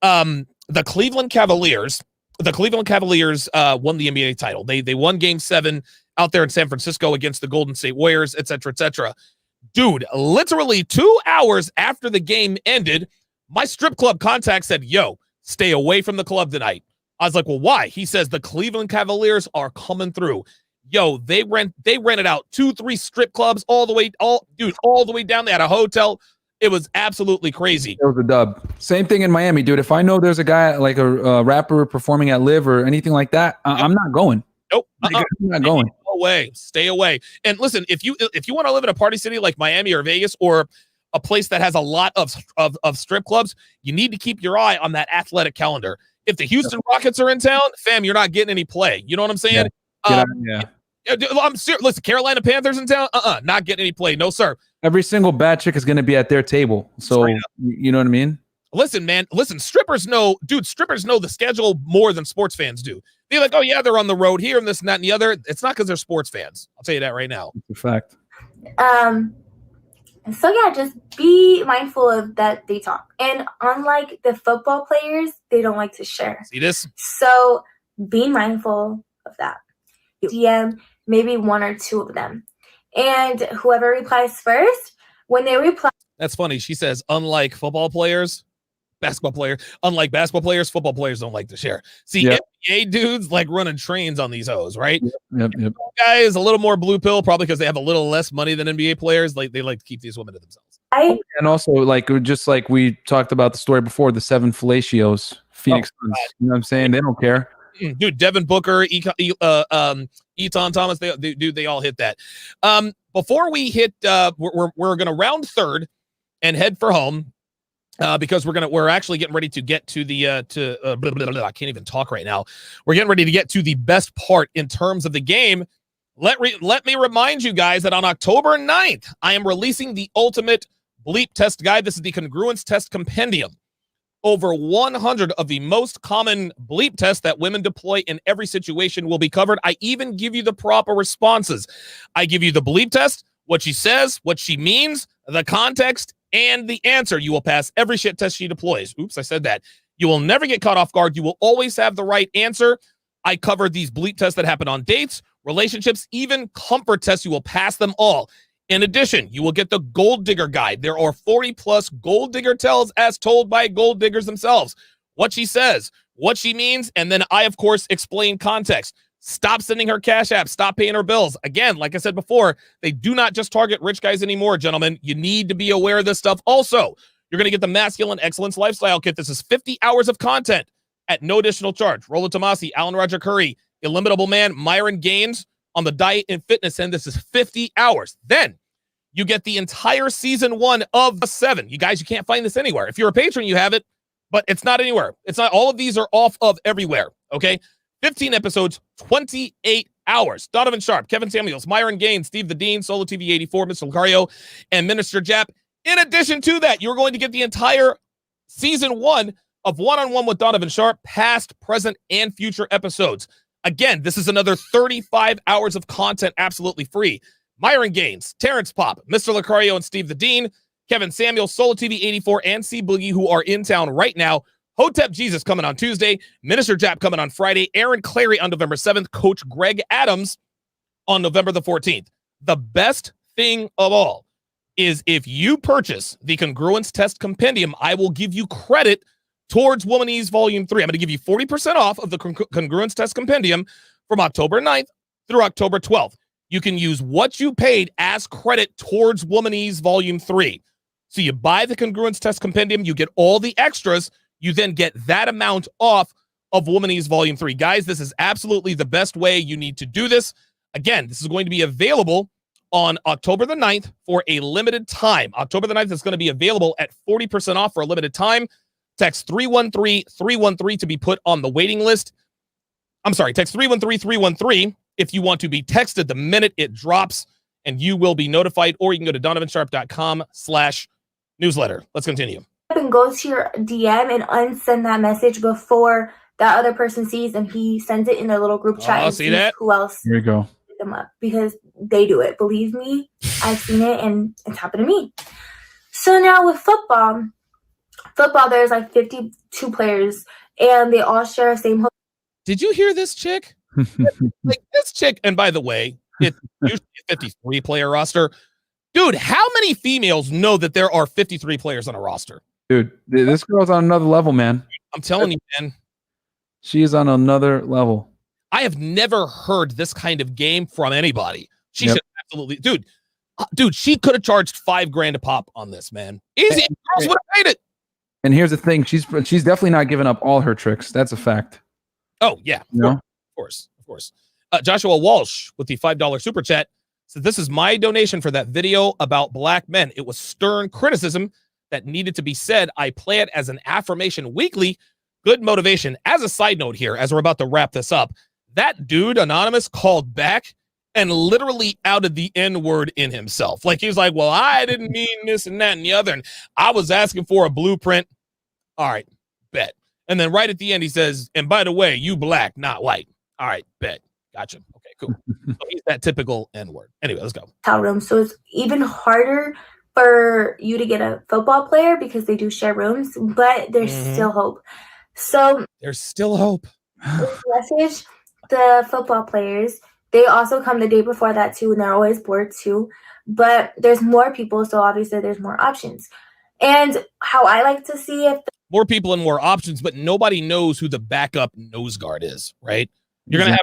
The Cleveland Cavaliers won the NBA title. They won Game 7 out there in San Francisco against the Golden State Warriors, et cetera, et cetera. Dude, literally 2 hours after the game ended, my strip club contact said, yo, stay away from the club tonight. I was like, well, why? He says the Cleveland Cavaliers are coming through. Yo, they rented out 2-3 strip clubs all the way down there at a hotel. It was absolutely crazy. It was a dub. Same thing in Miami, dude. If I know there's a guy like a rapper performing at Live or anything like that, I'm not going. Nope. I'm not going. Stay away. And listen, if you want to live in a party city like Miami or Vegas or a place that has a lot of strip clubs, you need to keep your eye on that athletic calendar. If the Houston Rockets are in town, fam, you're not getting any play. You know what I'm saying? I'm serious. Listen, Carolina Panthers in town, not getting any play. No, sir. Every single bad chick is going to be at their table. So, you know what I mean? Listen, man. Listen, strippers know the schedule more than sports fans do. They're like, oh, yeah, they're on the road here and this and that and the other. It's not because they're sports fans. I'll tell you that right now. It's a fact. So, yeah, just be mindful of that they talk. And unlike the football players, they don't like to share. See this? So, be mindful of that. DM maybe 1 or 2 of them. And whoever replies first, when they reply. That's funny. She says, unlike football players, football players don't like to share. See, NBA dudes like running trains on these hoes, right? Yep. Guys, a little more blue pill, probably because they have a little less money than NBA players. Like they like to keep these women to themselves. And also, just like we talked about the story before, the 7 fellatios, Phoenix Suns. You know what I'm saying? They don't care. Dude, Devin Booker, Eton Thomas, they all hit that. Before we hit, we're gonna round third and head for home because we're actually getting ready to get to the I can't even talk right now. We're getting ready to get to the best part in terms of the game. Let me remind you guys that on October 9th, I am releasing the ultimate bleep test guide. This is the Congruence test compendium. Over 100 of the most common bleep tests that women deploy in every situation will be covered. I even give you the proper responses. I give you the bleep test, what she says, what she means, the context, and the answer. You will pass every shit test she deploys. Oops, I said that. You will never get caught off guard. You will always have the right answer. I cover these bleep tests that happen on dates, relationships, even comfort tests. You will pass them all. In addition, you will get the Gold Digger Guide. There are 40-plus Gold Digger tells as told by gold diggers themselves. What she says, what she means, and then I, of course, explain context. Stop sending her cash app. Stop paying her bills. Again, like I said before, they do not just target rich guys anymore, gentlemen. You need to be aware of this stuff. Also, you're going to get the Masculine Excellence Lifestyle Kit. This is 50 hours of content at no additional charge. Rolo Tomasi, Alan Roger Curry, Illimitable Man, Myron Gaines on the diet and fitness end. This is 50 hours. Then you get the entire season 1 of the 7. You guys, you can't find this anywhere. If you're a patron, you have it. but it's not anywhere. It's not. All of these are off of everywhere. Okay, 15 episodes, 28 hours. Donovan Sharp, Kevin Samuels, Myron Gaines, Steve the Dean, Solo TV 84, Mr. Lucario, and Minister Jap. In addition to that, you're going to get the entire season 1 of One-on-One with Donovan Sharp, past, present, and future episodes. Again, this is another 35 hours of content absolutely free. Myron Gaines, Terrence Pop, Mr. Lucario, and Steve the Dean, Kevin Samuel, Solo TV 84, and C Boogie, who are in town right now. Hotep Jesus coming on Tuesday, Minister Jap coming on Friday, Aaron Clary on November 7th, Coach Greg Adams on November the 14th. The best thing of all is if you purchase the Congruence Test Compendium, I will give you credit towards Womanese Volume 3. I'm going to give you 40% off of the Congruence Test Compendium from October 9th through October 12th. You can use what you paid as credit towards Womanese Volume 3. So you buy the Congruence Test Compendium, you get all the extras, you then get that amount off of Womanese Volume 3. Guys, this is absolutely the best way you need to do this. Again, this is going to be available on October the 9th for a limited time. October the 9th is going to be available at 40% off for a limited time. Text 313-313 to be put on the waiting list. I'm sorry, text 313-313 if you want to be texted the minute it drops, and you will be notified, or you can go to donovansharp.com/newsletter. Let's continue. And go to your DM and unsend that message before that other person sees, and he sends it in a little group chat. And see that? Who else? Here you go. Them up, because they do it. Believe me, I've seen it, and it's happened to me. So now with football, there's like 52 players, and they all share the same hotel. Did you hear this chick? Like this chick, and by the way, it's usually a 53-player roster. Dude, how many females know that there are 53 players on a roster? Dude, this girl's on another level, man. I'm telling you, man. She is on another level. I have never heard this kind of game from anybody. She should absolutely, dude, she could have charged $5,000 a pop on this, man. Easy. Girls would have paid it. And here's the thing: she's definitely not giving up all her tricks. That's a fact. Oh yeah, of course. Joshua Walsh with the $5 super chat said, "This is my donation for that video about black men. It was stern criticism that needed to be said. I play it as an affirmation weekly. Good motivation." As a side note here, as we're about to wrap this up, that dude anonymous called back and literally outed the N-word in himself. Like, he was like, well, I didn't mean this and that and the other, and I was asking for a blueprint. All right, bet. And then right at the end, he says, and by the way, you black, not white. All right, bet. Gotcha. Okay, cool. So he's that typical N-word. Anyway, let's go. Room. So it's even harder for you to get a football player because they do share rooms, but there's still hope. So there's still hope. Message the football players. They also come the day before that too, and they're always bored too. But there's more people, so obviously there's more options. And how I like to see it, more people and more options, but nobody knows who the backup nose guard is, right? You're gonna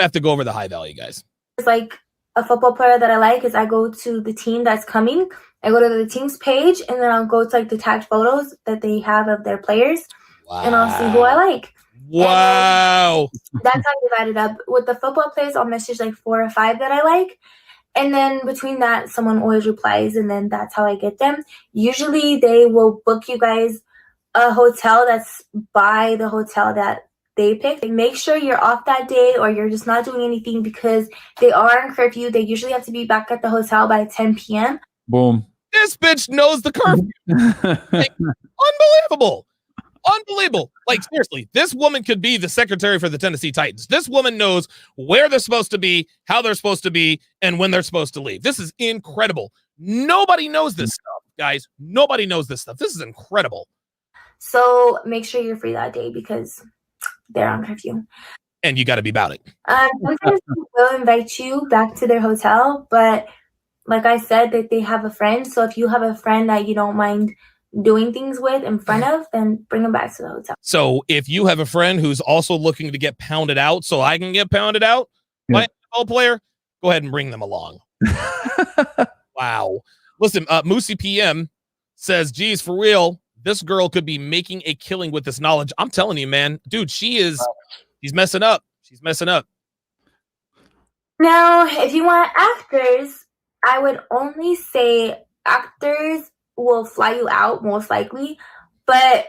have to go over the high value guys. It's like a football player that I like is I go to the team that's coming. I go to the team's page, and then I'll go to like the tagged photos that they have of their players, and I'll see who I like. Wow. That's how I divide it up. With the football players, I'll message like 4 or 5 that I like. And then between that, someone always replies, and then that's how I get them. Usually they will book you guys a hotel that's by the hotel that they pick. Make sure you're off that day or you're just not doing anything because they are in curfew. They usually have to be back at the hotel by 10 p.m. Boom. This bitch knows the curfew. Like, unbelievable. Unbelievable. Like, seriously, this woman could be the secretary for the Tennessee Titans. This woman knows where they're supposed to be, how they're supposed to be, and when they're supposed to leave. This is incredible. Nobody knows this stuff, guys. Nobody knows this stuff. This is incredible. So make sure you're free that day because they're on curfew. And you got to be about it. Sometimes they will invite you back to their hotel, but like I said, that they have a friend. So if you have a friend that you don't mind doing things with in front of, then bring them back to the hotel. So if you have a friend who's also looking to get pounded out so I can get pounded out by an NFL player, go ahead and bring them along. Wow. Listen, Moosey PM says, geez, for real, this girl could be making a killing with this knowledge. I'm telling you, man, dude, she's messing up. She's messing up. Now, if you want actors, I would only say actors will fly you out most likely, but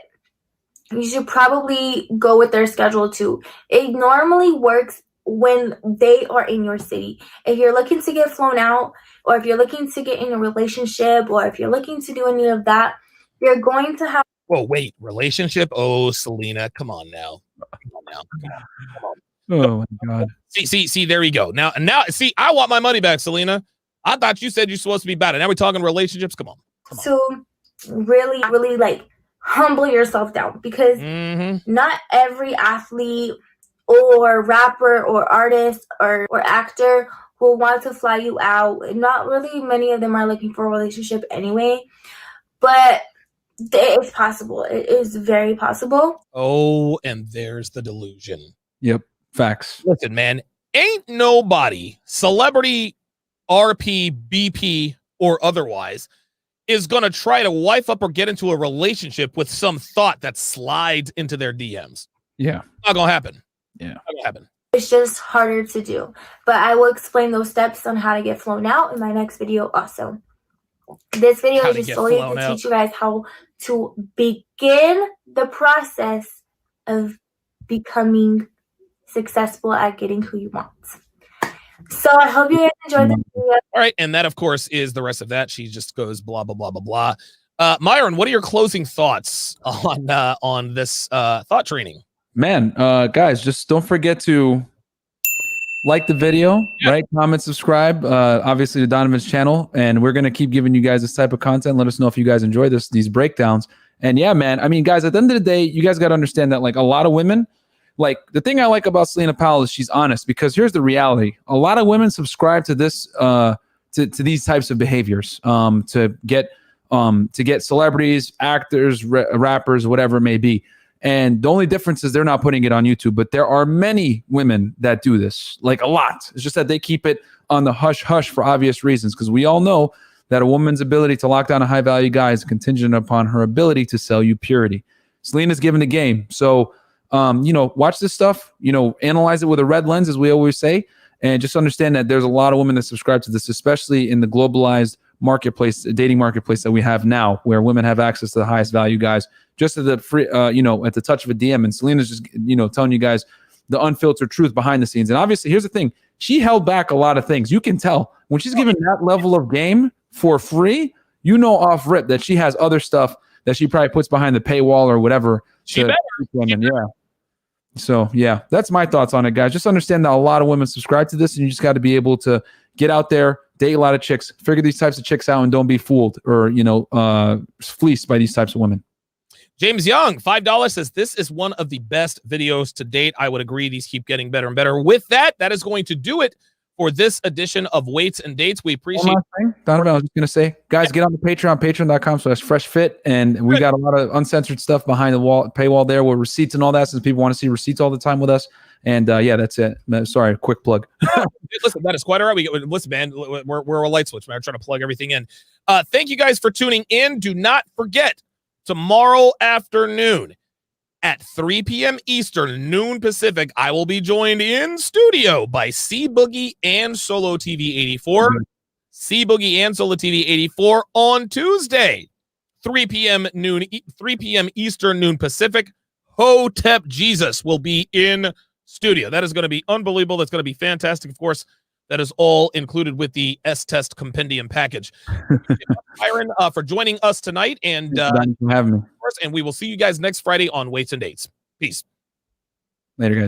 you should probably go with their schedule too. It normally works when they are in your city. If you're looking to get flown out, or if you're looking to get in a relationship, or if you're looking to do any of that, you're going to have. Whoa, wait, relationship? Oh, Celina, come on now. Come on now. Come on. Oh my God. See, there you go. Now, see, I want my money back, Celina. I thought you said you're supposed to be bad. And now we're talking relationships. Come on. To really, really like humble yourself down, because not every athlete or rapper or artist or actor will want to fly you out. Not really many of them are looking for a relationship anyway, but it's possible. It is very possible. Oh, and there's the delusion. Yep. Facts. Listen, man, ain't nobody, celebrity, RP, BP, or otherwise, is going to try to wife up or get into a relationship with some thought that slides into their DMs. Yeah. Not going to happen. Yeah. Not going to happen. It's just harder to do. But I will explain those steps on how to get flown out in my next video also. This video is just solely to teach you guys how to begin the process of becoming successful at getting who you want. So I hope you guys enjoyed this video. All right, and that, of course, is the rest of that. She just goes blah, blah, blah, blah, blah. Myron, what are your closing thoughts on this thought training? Man, guys, just don't forget to like the video, right? Comment, subscribe, obviously to Donovan's channel. And we're going to keep giving you guys this type of content. Let us know if you guys enjoy these breakdowns. And yeah, man, I mean, guys, at the end of the day, you guys got to understand that like a lot of women, like the thing I like about Celina Powell is she's honest, because here's the reality. A lot of women subscribe to this, to these types of behaviors, to get celebrities, actors, rappers, whatever it may be. And the only difference is they're not putting it on YouTube, but there are many women that do this, like a lot. It's just that they keep it on the hush hush for obvious reasons, because we all know that a woman's ability to lock down a high value guy is contingent upon her ability to sell you purity. Celina's given the game. So, watch this stuff, analyze it with a red lens, as we always say, and just understand that there's a lot of women that subscribe to this, especially in the globalized marketplace, dating marketplace that we have now, where women have access to the highest value guys just at the free, at the touch of a DM. And Celina's just, telling you guys the unfiltered truth behind the scenes. And obviously, here's the thing. She held back a lot of things. You can tell when she's given that level of game for free, off rip that she has other stuff that she probably puts behind the paywall or whatever. Women. Yeah. So yeah, that's my thoughts on it, guys. Just understand that a lot of women subscribe to this, and you just got to be able to get out there, date a lot of chicks, figure these types of chicks out, and don't be fooled or, fleeced by these types of women. James Young, $5 says, this is one of the best videos to date. I would agree. These keep getting better and better. With that is going to do it for this edition of Weights and Dates. We appreciate it. Donovan, I was just going to say, guys, get on the Patreon, patreon.com/freshfit. And we got a lot of uncensored stuff behind the paywall there with receipts and all that, since people want to see receipts all the time with us. And that's it. Sorry, quick plug. Listen, that is quite all right. Listen, man, we're a light switch, man. I'm trying to plug everything in. Thank you guys for tuning in. Do not forget, tomorrow afternoon at 3 p.m. Eastern, noon Pacific, I will be joined in studio by C Boogie and Solo TV 84. C Boogie and Solo TV 84 on Tuesday, 3 p.m. Eastern, noon Pacific. Hotep Jesus will be in studio. That is going to be unbelievable. That's going to be fantastic. Of course, that is all included with the S-Test Compendium package. Byron, for joining us tonight, and thanks for having me. And we will see you guys next Friday on Weights and Dates. Peace. Later, guys.